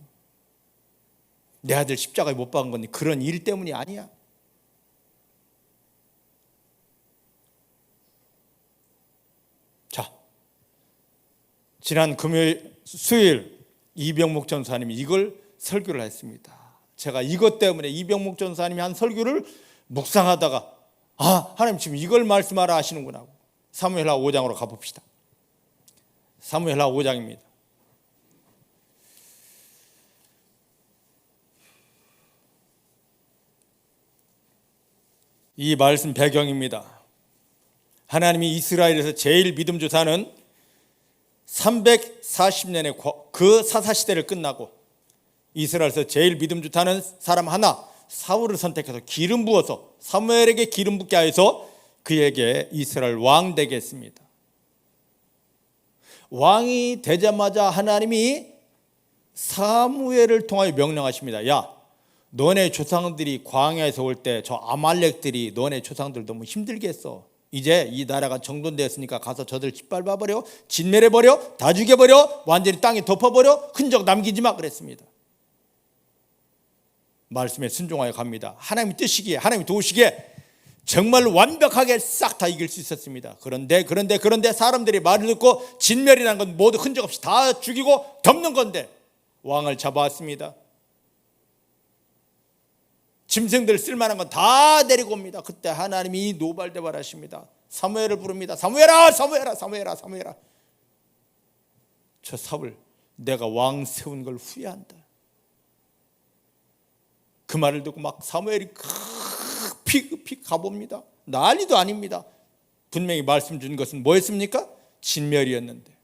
내 아들 십자가에 못 박은 건 그런 일 때문이 아니야. 자, 지난 수요일 이병목 전사님이 이걸 설교를 했습니다. 제가 이것 때문에 이병목 전사님이 한 설교를 묵상하다가 하나님 지금 이걸 말씀하라 하시는구나. 사무엘하 5장으로 가봅시다. 사무엘하 5장입니다. 이 말씀 배경입니다. 하나님이 이스라엘에서 제일 믿음 조사는 340년의 그 사사시대를 끝나고 이스라엘에서 제일 믿음 좋다는 사람 하나 사울을 선택해서 기름 부어서 사무엘에게 기름 붓게 하여서 그에게 이스라엘 왕 되게 했습니다. 왕이 되자마자 하나님이 사무엘을 통하여 명령하십니다. 야, 너네 조상들이 광야에서 올 때 저 아말렉들이 너네 조상들 너무 힘들게 했어. 이제 이 나라가 정돈되었으니까 가서 저들 짓밟아버려, 진멸해버려, 다 죽여버려, 완전히 땅에 덮어버려, 흔적 남기지 마 그랬습니다. 말씀에 순종하여 갑니다. 하나님이 뜻이기에, 하나님이 도우시기에 정말 완벽하게 싹 다 이길 수 있었습니다. 그런데 사람들이 말을 듣고 진멸이라는 건 모두 흔적 없이 다 죽이고 덮는 건데 왕을 잡아왔습니다. 짐승들 쓸만한 건 다 데리고 옵니다. 그때 하나님이 노발대발하십니다. 사무엘을 부릅니다. 사무엘아, 사무엘아, 사무엘아, 사무엘아. 저 사울 내가 왕 세운 걸 후회한다. 그 말을 듣고 막 사무엘이 급히 가봅니다. 난리도 아닙니다. 분명히 말씀 준 것은 뭐였습니까? 진멸이었는데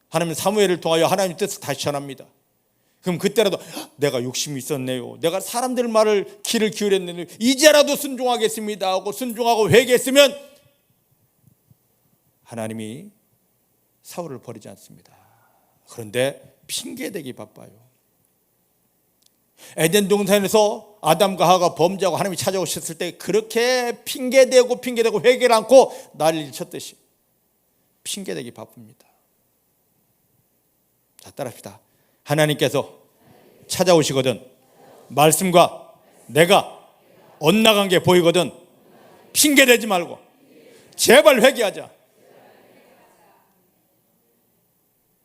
하나님은 사무엘을 통하여 하나님의 뜻을 다시 전합니다. 그럼 그때라도 내가 욕심이 있었네요. 내가 사람들 말을 귀를 기울였는데 이제라도 순종하겠습니다 하고 순종하고 회개했으면 하나님이 사울을 버리지 않습니다. 그런데 핑계대기 바빠요. 에덴 동산에서 아담과 하와가 범죄하고 하나님이 찾아오셨을 때 그렇게 핑계대고 회개를 않고 난리를 쳤듯이 핑계대기 바쁩니다. 자, 따라합시다. 하나님께서 찾아오시거든 말씀과 내가 엇나간 게 보이거든 핑계대지 말고 제발 회개하자.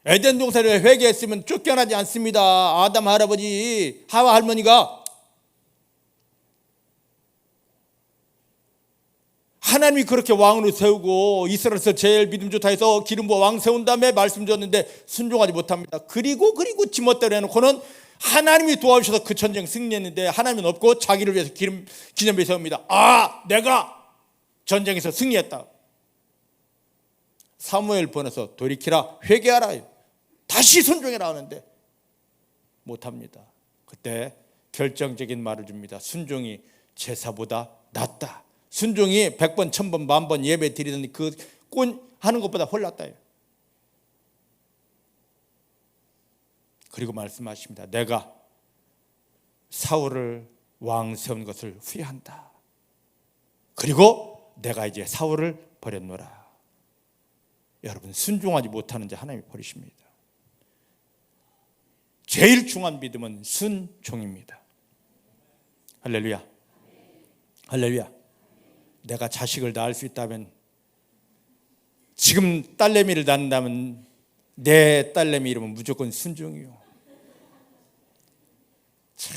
에덴 동산에 회개했으면 쫓겨나지 않습니다. 아담 할아버지, 하와 할머니가 하나님이 그렇게 왕으로 세우고 이스라엘에서 제일 믿음 좋다 해서 기름 부어 왕 세운 다음에 말씀 줬는데 순종하지 못합니다. 그리고 지멋대로 해놓고는 하나님이 도와주셔서 그 전쟁 승리했는데 하나님은 없고 자기를 위해서 기념비 세웁니다. 내가 전쟁에서 승리했다. 사무엘 보내서 돌이키라, 회개하라, 다시 순종해라 하는데 못합니다. 그때 결정적인 말을 줍니다. 순종이 제사보다 낫다. 순종이 100번, 1000번, 10,000번 예배 드리던 그 꼰 하는 것보다 홀랐다. 그리고 말씀하십니다. 내가 사울을 왕 세운 것을 후회한다. 그리고 내가 이제 사울을 버렸노라. 여러분, 순종하지 못하는 자 하나님이 버리십니다. 제일 중요한 믿음은 순종입니다. 할렐루야. 할렐루야. 내가 자식을 낳을 수 있다면, 지금 딸내미를 낳는다면 내 딸내미 이름은 무조건 순종이요. 참,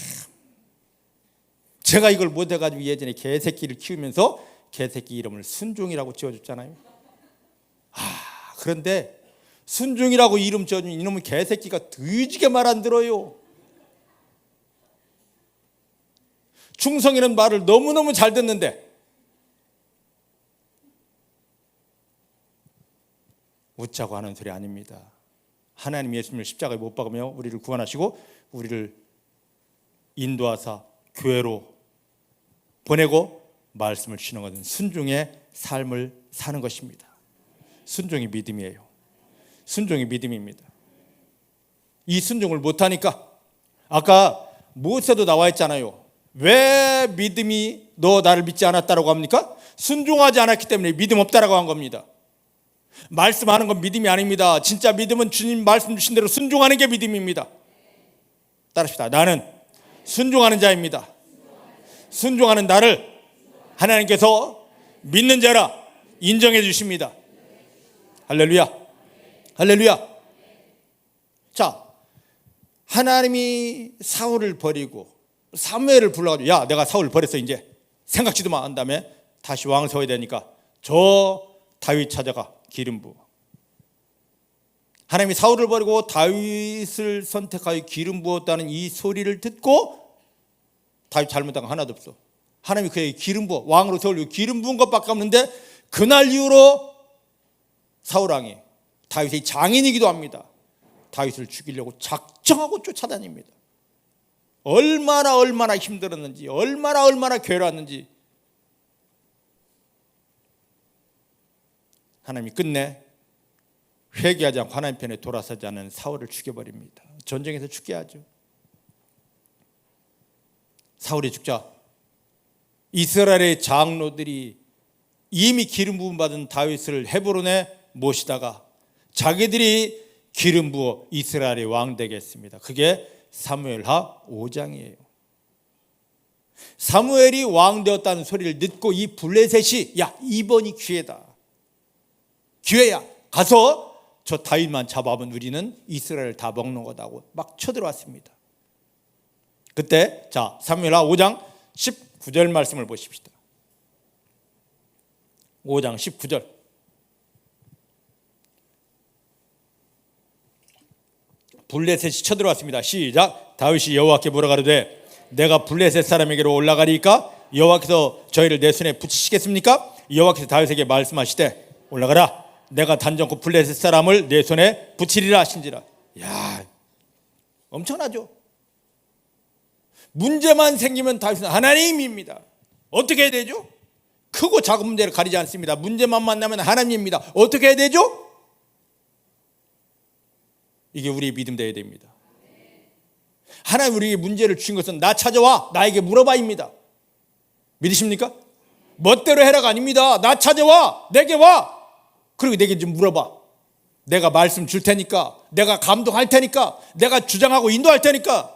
제가 이걸 못해가지고 예전에 개새끼를 키우면서 개새끼 이름을 순종이라고 지어줬잖아요. 그런데 순종이라고 이름 지어준 이놈의 개새끼가 뒤지게 말 안 들어요. 충성이라는 말을 너무너무 잘 듣는데 웃자고 하는 소리 아닙니다. 하나님 예수님을 십자가에 못 박으며 우리를 구원하시고 우리를 인도하사 교회로 보내고 말씀을 주시는 것은 순종의 삶을 사는 것입니다. 순종이 믿음이에요. 순종이 믿음입니다. 이 순종을 못하니까 아까 모세도 나와 있잖아요. 왜 믿음이 너 나를 믿지 않았다라고 합니까? 순종하지 않았기 때문에 믿음 없다라고 한 겁니다. 말씀하는 건 믿음이 아닙니다. 진짜 믿음은 주님 말씀 주신 대로 순종하는 게 믿음입니다. 따라합시다. 나는 순종하는 자입니다. 순종하는 나를 하나님께서 믿는 자라 인정해 주십니다. 할렐루야. 할렐루야. 자, 하나님이 사울을 버리고 사무엘을 불러가지고 야, 내가 사울 버렸어 이제 생각지도 마 한 다음에 다시 왕을 세워야 되니까 저 다윗 찾아가 기름 부어. 하나님이 사울을 버리고 다윗을 선택하여 기름 부었다는 이 소리를 듣고 다윗 잘못한 거 하나도 없어. 하나님이 그에게 기름 부어 왕으로 세우려고 기름 부은 것밖에 없는데 그날 이후로 사울 왕이 다윗의 장인이기도 합니다. 다윗을 죽이려고 작정하고 쫓아다닙니다. 얼마나 힘들었는지, 얼마나 괴로웠는지. 하나님이 끝내 회개하지 않고 하나님 편에 돌아서지 않은 사울을 죽여버립니다. 전쟁에서 죽게 하죠. 사울이 죽자 이스라엘의 장로들이 이미 기름 부음 받은 다윗을 헤브론에 모시다가 자기들이 기름 부어 이스라엘의 왕 되게 했습니다. 그게 사무엘하 5장이에요. 사무엘이 왕 되었다는 소리를 듣고 이 블레셋이 야, 이번이 기회다. 기회야. 가서 저 다윗만 잡아보면 우리는 이스라엘을 다 먹는 거다고 막 쳐들어왔습니다. 그때 자, 사무엘하 5장 19절 말씀을 보십시다. 5장 19절. 블레셋이 쳐들어왔습니다. 시작. 다윗이 여호와께 뭐라 가로되 내가 블레셋 사람에게로 올라가리까 여호와께서 저희를 내 손에 붙이시겠습니까? 여호와께서 다윗에게 말씀하시되 올라가라. 내가 단정코 블레셋 사람을 내 손에 붙이리라 하신지라. 야, 엄청나죠? 문제만 생기면 다윗은 하나님입니다. 어떻게 해야 되죠? 크고 작은 문제를 가리지 않습니다. 문제만 만나면 하나님입니다. 어떻게 해야 되죠? 이게 우리의 믿음 되어야 됩니다. 하나님 우리에게 문제를 주신 것은 나 찾아와 나에게 물어봐입니다. 믿으십니까? 멋대로 해라가 아닙니다. 나 찾아와 내게 와 그리고 내게 좀 물어봐. 내가 말씀 줄 테니까, 내가 감동할 테니까, 내가 주장하고 인도할 테니까.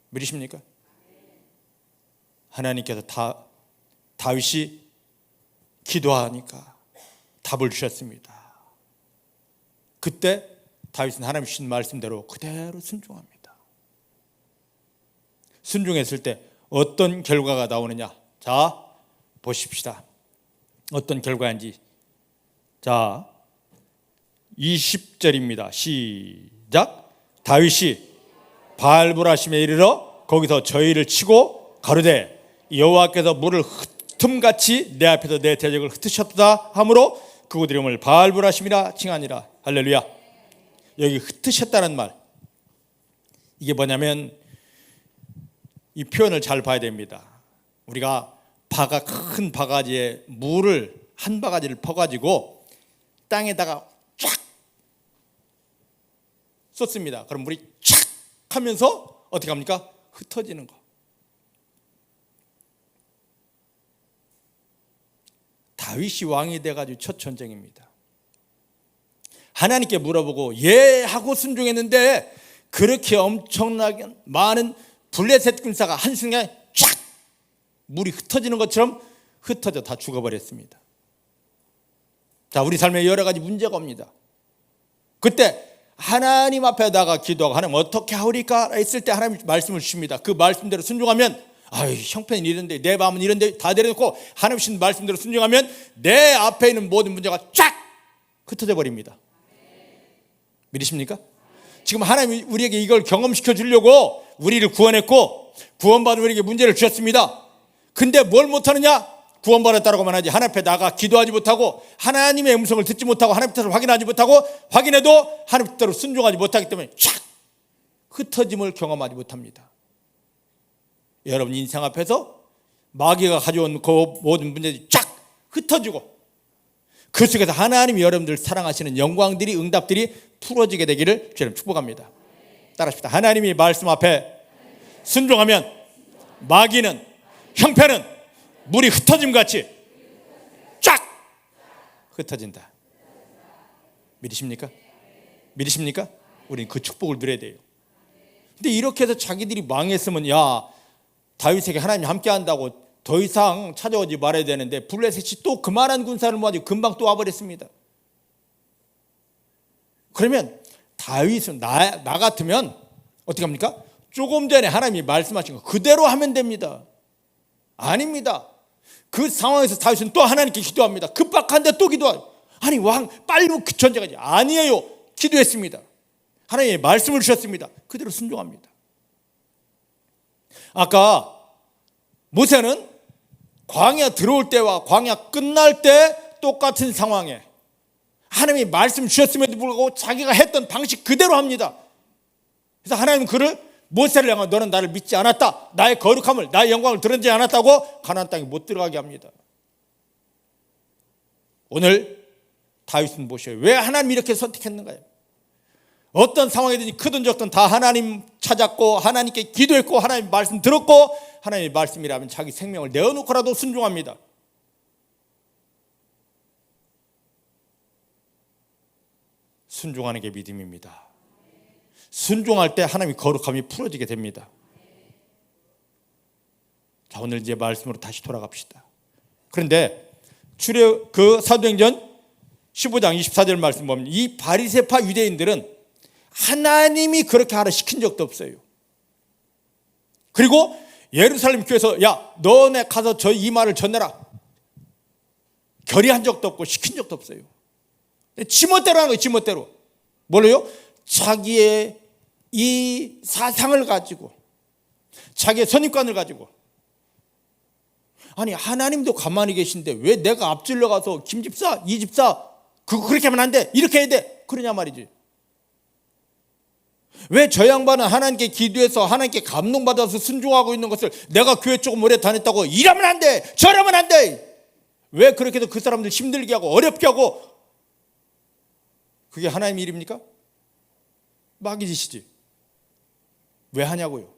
믿으십니까? 하나님께서 다윗이 기도하니까 답을 주셨습니다. 그때 다윗은 하나님 주신 말씀대로 그대로 순종합니다. 순종했을 때 어떤 결과가 나오느냐? 자, 보십시다. 어떤 결과인지. 자, 20절입니다. 시작. 다윗이 바알브라심에 이르러 거기서 저희를 치고 가로되 여호와께서 물을 흠같이 내 앞에서 내 대적을 흩으셨다 하므로 그곳 이름을 바알브라심이라 칭하니라. 할렐루야. 여기 흩으셨다는 말, 이게 뭐냐면 이 표현을 잘 봐야 됩니다. 우리가 큰 바가지에 물을 한 바가지를 퍼가지고 땅에다가 쫙 쏟습니다. 그럼 물이 쫙 하면서 어떻게 합니까? 흩어지는 거. 다윗이 왕이 돼가지고 첫 전쟁입니다. 하나님께 물어보고 예 하고 순종했는데 그렇게 엄청나게 많은 블레셋 군사가 한순간에 쫙 물이 흩어지는 것처럼 흩어져 다 죽어버렸습니다. 자, 우리 삶에 여러 가지 문제가 옵니다. 그때 하나님 앞에다가 기도하고 하나님 어떻게 하오리까 했을 때 하나님 말씀을 주십니다. 그 말씀대로 순종하면 아유 형편이 이런데 내 마음은 이런데 다 내려놓고 하나님 주신 말씀대로 순종하면 내 앞에 있는 모든 문제가 쫙 흩어져 버립니다. 믿으십니까? 지금 하나님이 우리에게 이걸 경험시켜 주려고 우리를 구원했고 구원받은 우리에게 문제를 주셨습니다. 근데 뭘 못하느냐? 구원받았다고만 하지 하나님 앞에 나가 기도하지 못하고 하나님의 음성을 듣지 못하고 하나님 뜻을 확인하지 못하고 확인해도 하나님 뜻대로 순종하지 못하기 때문에 쫙 흩어짐을 경험하지 못합니다. 여러분 인생 앞에서 마귀가 가져온 그 모든 문제들이 쫙 흩어지고 그 속에서 하나님이 여러분들 사랑하시는 영광들이 응답들이 풀어지게 되기를 주님 축복합니다. 따라합시다. 하나님이 말씀 앞에 순종하면 마귀는 형편은 물이 흩어짐 같이 쫙 흩어진다. 믿으십니까? 믿으십니까? 우리는 그 축복을 누려야 돼요. 근데 이렇게 해서 자기들이 망했으면 야 다윗에게 하나님이 함께 한다고 더 이상 찾아오지 말아야 되는데 블레셋이 또 그만한 군사를 모아지고 금방 또 와버렸습니다. 그러면 다윗은 나 같으면 어떻게 합니까? 조금 전에 하나님이 말씀하신 거 그대로 하면 됩니다. 아닙니다. 그 상황에서 다윗은 또 하나님께 기도합니다. 급박한데 또 기도하고 아니 왕 빨리 전쟁하지. 아니에요. 기도했습니다. 하나님의 말씀을 주셨습니다. 그대로 순종합니다. 아까 모세는 광야 들어올 때와 광야 끝날 때 똑같은 상황에 하나님이 말씀 주셨음에도 불구하고 자기가 했던 방식 그대로 합니다. 그래서 하나님은 그를 모세를 향하여 너는 나를 믿지 않았다. 나의 거룩함을 나의 영광을 드러내지 않았다고 가나안 땅에 못 들어가게 합니다. 오늘 다윗은 보셔요. 왜 하나님이 이렇게 선택했는가요? 어떤 상황이든지 크든 적든 다 하나님 찾았고 하나님께 기도했고 하나님 말씀 들었고 하나님의 말씀이라면 자기 생명을 내어놓고라도 순종합니다. 순종하는 게 믿음입니다. 순종할 때 하나님의 거룩함이 풀어지게 됩니다. 자, 오늘 이제 말씀으로 다시 돌아갑시다. 그런데 그 사도행전 15장 24절 말씀 보면 이 바리새파 유대인들은 하나님이 그렇게 하라 시킨 적도 없어요. 그리고 예루살렘 교회에서 야 너네 가서 저 이 말을 전해라 결의한 적도 없고 시킨 적도 없어요. 지멋대로 하는 거예요. 지멋대로. 뭘로요? 자기의 이 사상을 가지고 자기의 선입관을 가지고 아니 하나님도 가만히 계신데 왜 내가 앞질러 가서 김집사 이집사 그렇게 하면 안 돼 이렇게 해야 돼 그러냐 말이지. 왜 저 양반은 하나님께 기도해서 하나님께 감동받아서 순종하고 있는 것을 내가 교회 조금 오래 다녔다고 이러면 안 돼 저러면 안 돼 왜 그렇게 해서 그 사람들 힘들게 하고 어렵게 하고 그게 하나님의 일입니까? 마귀 짓이지. 왜 하냐고요.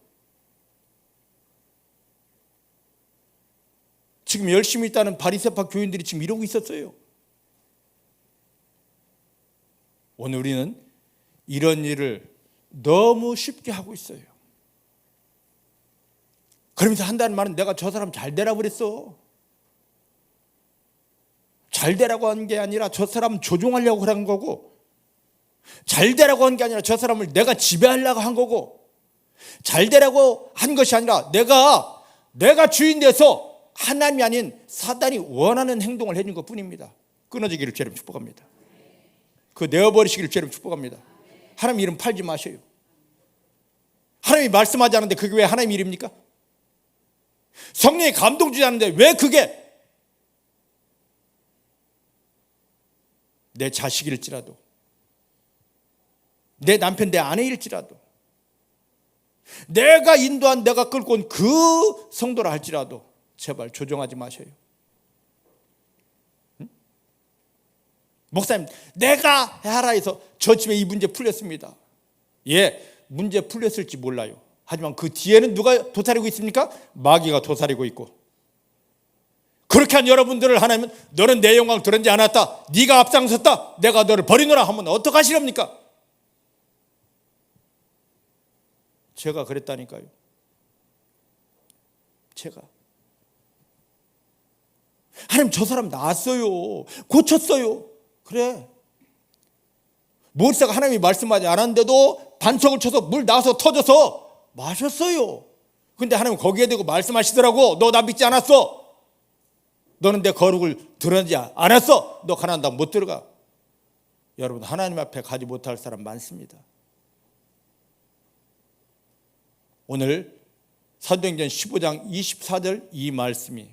지금 열심히 있다는 바리새파 교인들이 지금 이러고 있었어요. 오늘 우리는 이런 일을 너무 쉽게 하고 있어요. 그러면서 한다는 말은 내가 저 사람 잘 되라고 그랬어. 잘 되라고 한 게 아니라 저 사람 조종하려고 한 거고 잘 되라고 한 게 아니라 저 사람을 내가 지배하려고 한 거고 잘 되라고 한 것이 아니라 내가 주인 돼서 하나님이 아닌 사단이 원하는 행동을 해준 것뿐입니다. 끊어지기를 주님 축복합니다. 그 내어버리시기를 주님 축복합니다. 하나님 이름 팔지 마셔요. 하나님이 말씀하지 않는데 그게 왜 하나님 일입니까? 성령이 감동 주지 않는데 왜 그게 내 자식일지라도 내 남편 내 아내일지라도 내가 인도한 내가 끌고 온 그 성도라 할지라도 제발 조종하지 마셔요. 응? 목사님 내가 하라 해서 저 집에 이 문제 풀렸습니다. 예, 문제 풀렸을지 몰라요. 하지만 그 뒤에는 누가 도사리고 있습니까? 마귀가 도사리고 있고 그렇게 한 여러분들을 하나님은 너는 내 영광을 드러내지 않았다. 네가 앞장섰다. 내가 너를 버리노라 하면 어떡하시렵니까? 제가 그랬다니까요. 제가 하나님 저 사람 나았어요. 고쳤어요. 그래. 모세가 하나님이 말씀하지 않았는데도 반석을 쳐서 물 나와서 터져서 마셨어요. 근데 하나님 거기에 대고 말씀하시더라고. 너 나 믿지 않았어. 너는 내 거룩을 드러내지 않았어. 너 가나안 땅 못 들어가. 여러분 하나님 앞에 가지 못할 사람 많습니다. 오늘 사도행전 15장 24절 이 말씀이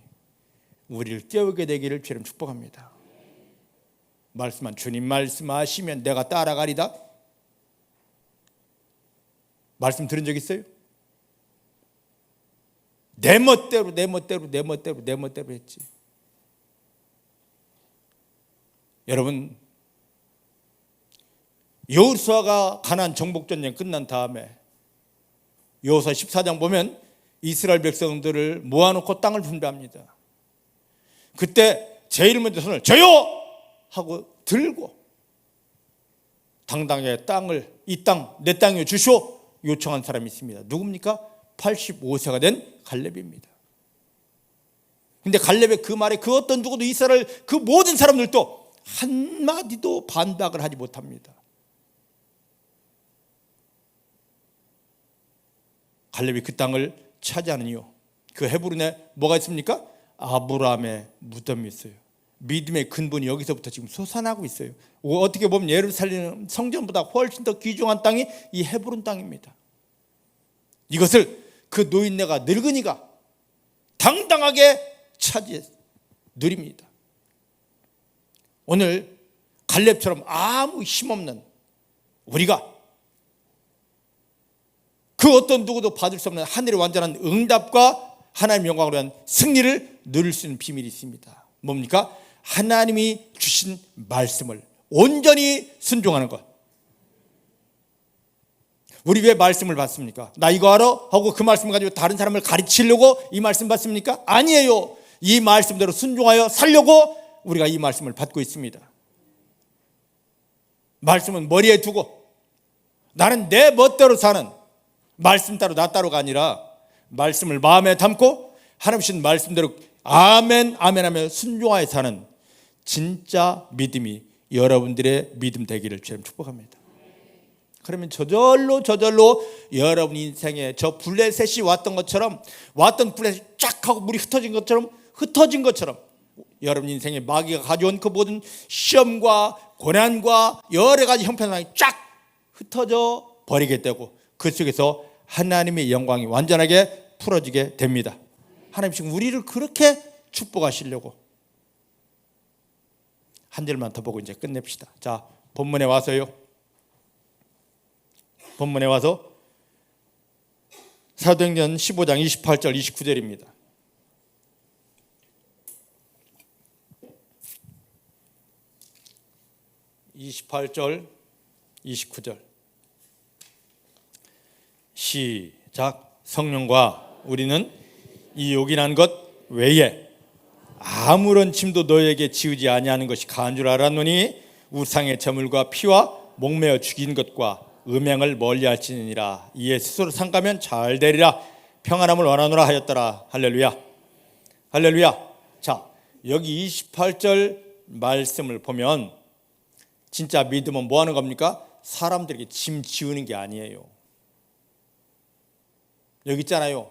우리를 깨우게 되기를 주님 축복합니다. 말씀한 주님 말씀하시면 내가 따라가리다. 말씀 들은 적 있어요? 내 멋대로 했지. 여러분, 여호수아가 가나안 정복전쟁 끝난 다음에 여호수아 14장 보면 이스라엘 백성들을 모아놓고 땅을 분배합니다. 그때 제일 먼저 손을 저요! 하고 들고 당당하게 땅을, 이 땅 내 땅이요 주시오 요청한 사람이 있습니다. 누굽니까? 85세가 된 갈렙입니다. 근데 갈렙의 그 말에 그 어떤 누구도 이스라엘 그 모든 사람들도 한마디도 반박을 하지 못합니다. 갈렙이 그 땅을 차지하는 이유, 그 헤브론에 뭐가 있습니까? 아브라함의 무덤이 있어요. 믿음의 근본이 여기서부터 지금 솟아나고 있어요. 어떻게 보면 예루살렘 성전보다 훨씬 더 귀중한 땅이 이 헤브론 땅입니다. 이것을 그 노인네가 늙은이가 당당하게 차지해서 누립니다. 오늘 갈렙처럼 아무 힘없는 우리가 그 어떤 누구도 받을 수 없는 하늘의 완전한 응답과 하나님의 영광으로 위한 승리를 누릴 수 있는 비밀이 있습니다. 뭡니까? 하나님이 주신 말씀을 온전히 순종하는 것. 우리 왜 말씀을 받습니까? 나 이거 알아? 하고 그 말씀을 가지고 다른 사람을 가르치려고 이 말씀 받습니까? 아니에요. 이 말씀대로 순종하여 살려고 우리가 이 말씀을 받고 있습니다. 말씀은 머리에 두고 나는 내 멋대로 사는, 말씀 따로 나 따로가 아니라 말씀을 마음에 담고 하나님 주신 말씀대로 아멘 아멘 하며 순종하여 사는 진짜 믿음이 여러분들의 믿음 되기를 주님 축복합니다. 그러면 저절로 여러분 인생에 저 블레셋이 왔던 것처럼, 왔던 블레셋이 쫙 하고 물이 흩어진 것처럼 여러분 인생에 마귀가 가져온 그 모든 시험과 고난과 여러 가지 형편이 쫙 흩어져 버리게 되고 그 속에서 하나님의 영광이 완전하게 풀어지게 됩니다. 하나님 지금 우리를 그렇게 축복하시려고. 한 절만 더 보고 이제 끝냅시다. 자, 본문에 와서요. 본문에 와서 사도행전 15장 28절 29절입니다. (28절) (29절) 시작. 성령과 우리는 이 요긴한 것 외에 아무런 짐도 너에게 지우지 아니하는 것이 가한 줄 알았노니 우상의 제물과 피와 목매어 죽인 것과 음행을 멀리할지니라. 이에 스스로 삼가면 잘 되리라. 평안함을 원하노라 하였더라. 할렐루야. 할렐루야. 자, 여기 28절 말씀을 보면 진짜 믿음은 뭐 하는 겁니까? 사람들에게 짐 지우는 게 아니에요. 여기 있잖아요.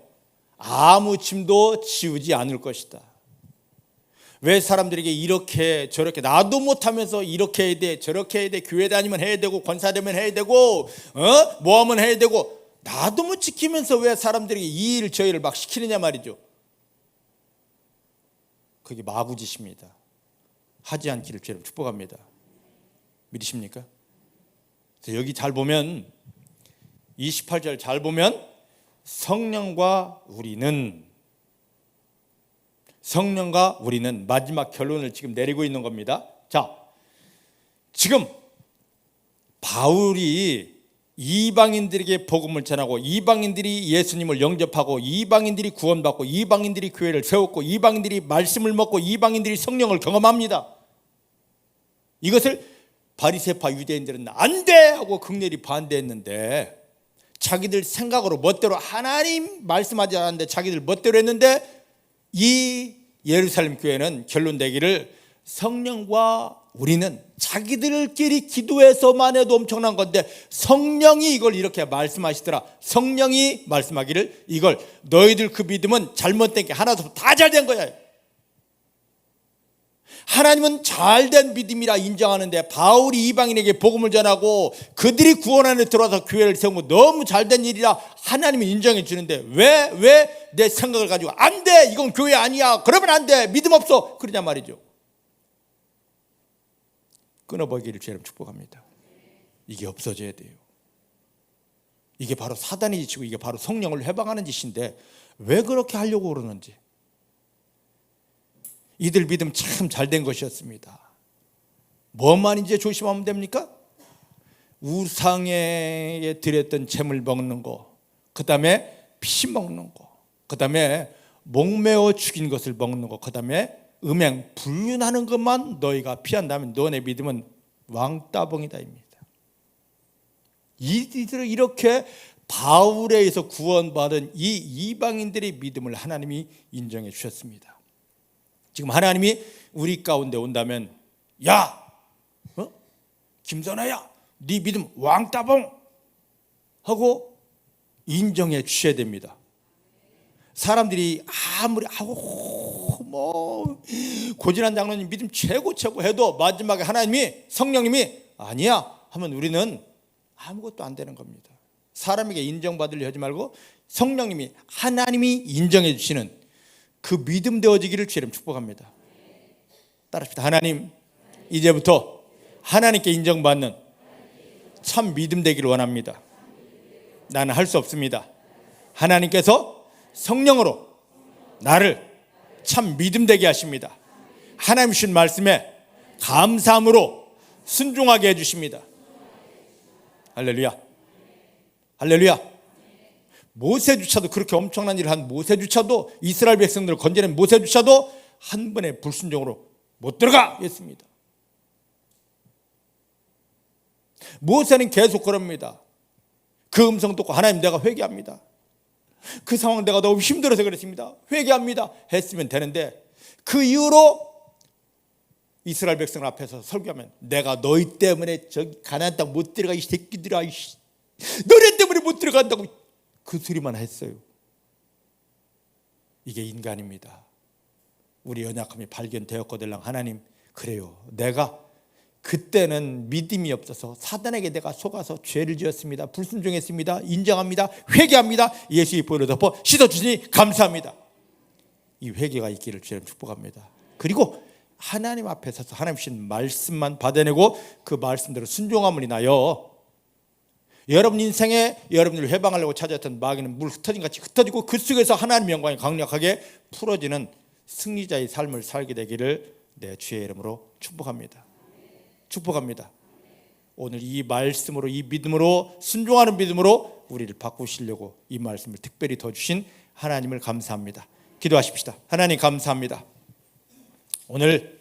아무 짐도 지우지 않을 것이다. 왜 사람들에게 이렇게 저렇게 나도 못하면서 이렇게 해야 돼 저렇게 해야 돼, 교회 다니면 해야 되고 권사되면 해야 되고 모하면 해야 되고, 나도 못 지키면서 왜 사람들에게 이 일 저 일을 막 시키느냐 말이죠. 그게 마구짓입니다. 하지 않기를 주님 축복합니다. 믿으십니까? 그래서 여기 잘 보면 28절 잘 보면 성령과 우리는 마지막 결론을 지금 내리고 있는 겁니다. 자, 지금 바울이 이방인들에게 복음을 전하고 이방인들이 예수님을 영접하고 이방인들이 구원받고 이방인들이 교회를 세웠고 이방인들이 말씀을 먹고 이방인들이 성령을 경험합니다. 이것을 바리새파 유대인들은 안 돼 하고 극렬히 반대했는데, 자기들 생각으로 멋대로 하나님 말씀하지 않았는데 자기들 멋대로 했는데, 이 예루살렘 교회는 결론 내기를 성령과 우리는 자기들끼리 기도해서만 해도 엄청난 건데 성령이 이걸 이렇게 말씀하시더라. 성령이 말씀하기를 이걸 너희들 그 믿음은 잘못된 게 하나도 다 잘된 거야. 하나님은 잘된 믿음이라 인정하는데 바울이 이방인에게 복음을 전하고 그들이 구원 안에 들어와서 교회를 세운 거 너무 잘된 일이라 하나님은 인정해 주는데 왜 내 생각을 가지고 안 돼, 이건 교회 아니야, 그러면 안 돼, 믿음 없어, 그러냐 말이죠. 끊어버리기를 주님 축복합니다. 이게 없어져야 돼요. 이게 바로 사단이 짓고 이게 바로 성령을 해방하는 짓인데 왜 그렇게 하려고 그러는지. 이들 믿음 참 잘된 것이었습니다. 뭐만 이제 조심하면 됩니까? 우상에 드렸던 재물 먹는 거, 그 다음에 피 먹는 거, 그 다음에 목매어 죽인 것을 먹는 거, 그 다음에 음행, 불륜하는 것만 너희가 피한다면 너네 믿음은 왕따봉이다입니다. 이들을 이렇게 바울에 의해서 구원받은 이 이방인들의 믿음을 하나님이 인정해 주셨습니다. 지금 하나님이 우리 가운데 온다면, 야, 김선아야, 네 믿음 왕따봉 하고 인정해 주셔야 됩니다. 사람들이 아무리 고진한 장로님 믿음 최고 해도 마지막에 하나님이, 성령님이 아니야 하면 우리는 아무것도 안 되는 겁니다. 사람에게 인정받으려 하지 말고 성령님이, 하나님이 인정해 주시는 그 믿음 되어지기를 주님 축복합니다. 따라합시다. 하나님, 이제부터 하나님께 인정받는 참 믿음 되기를 원합니다. 나는 할 수 없습니다. 하나님께서 성령으로 나를 참 믿음 되게 하십니다. 하나님 주신 말씀에 감사함으로 순종하게 해주십니다. 할렐루야, 할렐루야. 모세조차도, 그렇게 엄청난 일을 한 모세조차도, 이스라엘 백성들을 건져낸 모세조차도 한 번의 불순종으로 못 들어가 했습니다. 모세는 계속 그럽니다. 그 음성 듣고 하나님, 내가 회개합니다. 그 상황 내가 너무 힘들어서 그랬습니다. 회개합니다 했으면 되는데, 그 이후로 이스라엘 백성 앞에서 설교하면, 내가 너희 때문에 저기 가나안 땅 못 들어가, 이 새끼들아, 너네 때문에 못 들어간다고 그 소리만 했어요. 이게 인간입니다. 우리 연약함이 발견되었거든요. 하나님, 그래요, 내가 그때는 믿음이 없어서 사단에게 내가 속아서 죄를 지었습니다. 불순종했습니다. 인정합니다. 회개합니다. 예수의 보혈로 덮어 씻어주시니 감사합니다. 이 회개가 있기를 주님 축복합니다. 그리고 하나님 앞에 서서 하나님 주신 말씀만 받아내고 그 말씀대로 순종함을 인하여 여러분 인생에 여러분들을 해방하려고 찾았던 마귀는 물 흩어진 같이 흩어지고, 그 속에서 하나님의 영광이 강력하게 풀어지는 승리자의 삶을 살게 되기를 내 주의 이름으로 축복합니다. 축복합니다. 오늘 이 말씀으로, 이 믿음으로, 순종하는 믿음으로 우리를 바꾸시려고 이 말씀을 특별히 더 주신 하나님을 감사합니다. 기도하십시다. 하나님 감사합니다. 오늘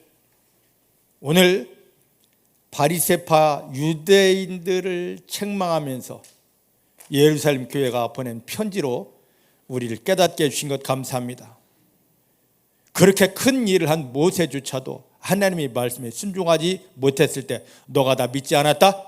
바리새파 유대인들을 책망하면서 예루살렘 교회가 보낸 편지로 우리를 깨닫게 해주신 것 감사합니다. 그렇게 큰 일을 한 모세조차도 하나님의 말씀에 순종하지 못했을 때, 너가 나 믿지 않았다?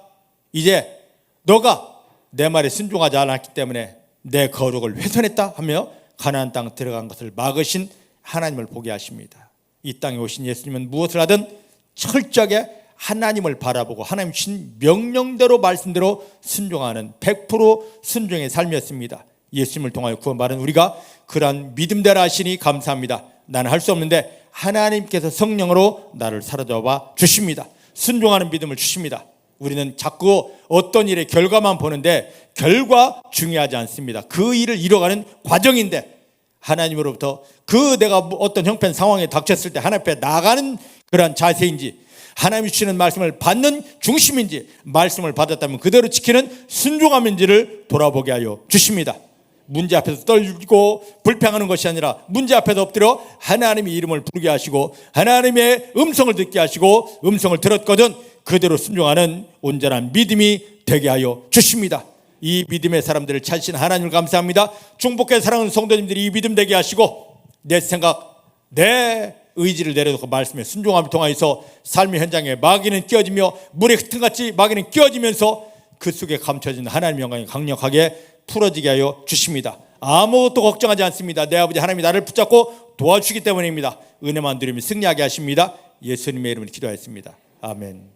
이제 너가 내 말에 순종하지 않았기 때문에 내 거룩을 훼손했다 하며 가나안 땅 들어간 것을 막으신 하나님을 보게 하십니다. 이 땅에 오신 예수님은 무엇을 하든 철저하게 하나님을 바라보고 하나님 주신 명령대로, 말씀대로 순종하는 100% 순종의 삶이었습니다. 예수님을 통하여 구원받은 우리가 그러한 믿음대로 하시니 감사합니다. 나는 할 수 없는데 하나님께서 성령으로 나를 사로잡아 주십니다. 순종하는 믿음을 주십니다. 우리는 자꾸 어떤 일의 결과만 보는데 결과 중요하지 않습니다. 그 일을 이뤄가는 과정인데, 하나님으로부터 그 내가 어떤 형편 상황에 닥쳤을 때 하나님 앞에 나가는 그러한 자세인지, 하나님이 주시는 말씀을 받는 중심인지, 말씀을 받았다면 그대로 지키는 순종함인지를 돌아보게 하여 주십니다. 문제 앞에서 떨고 불평하는 것이 아니라 문제 앞에서 엎드려 하나님의 이름을 부르게 하시고, 하나님의 음성을 듣게 하시고, 음성을 들었거든 그대로 순종하는 온전한 믿음이 되게 하여 주십니다. 이 믿음의 사람들을 찾으신 하나님을 감사합니다. 중복해 사랑하는 성도님들이 이 믿음 되게 하시고, 내 생각, 내 의지를 내려놓고 말씀에 순종함을 통하여서 삶의 현장에 마귀는 끼어지며 물의 흩은같이 마귀는 끼어지면서 그 속에 감춰진 하나님의 영광이 강력하게 풀어지게 하여 주십니다. 아무것도 걱정하지 않습니다. 내 아버지 하나님이 나를 붙잡고 도와주시기 때문입니다. 은혜만 누리며 승리하게 하십니다. 예수님의 이름으로 기도하였습니다. 아멘.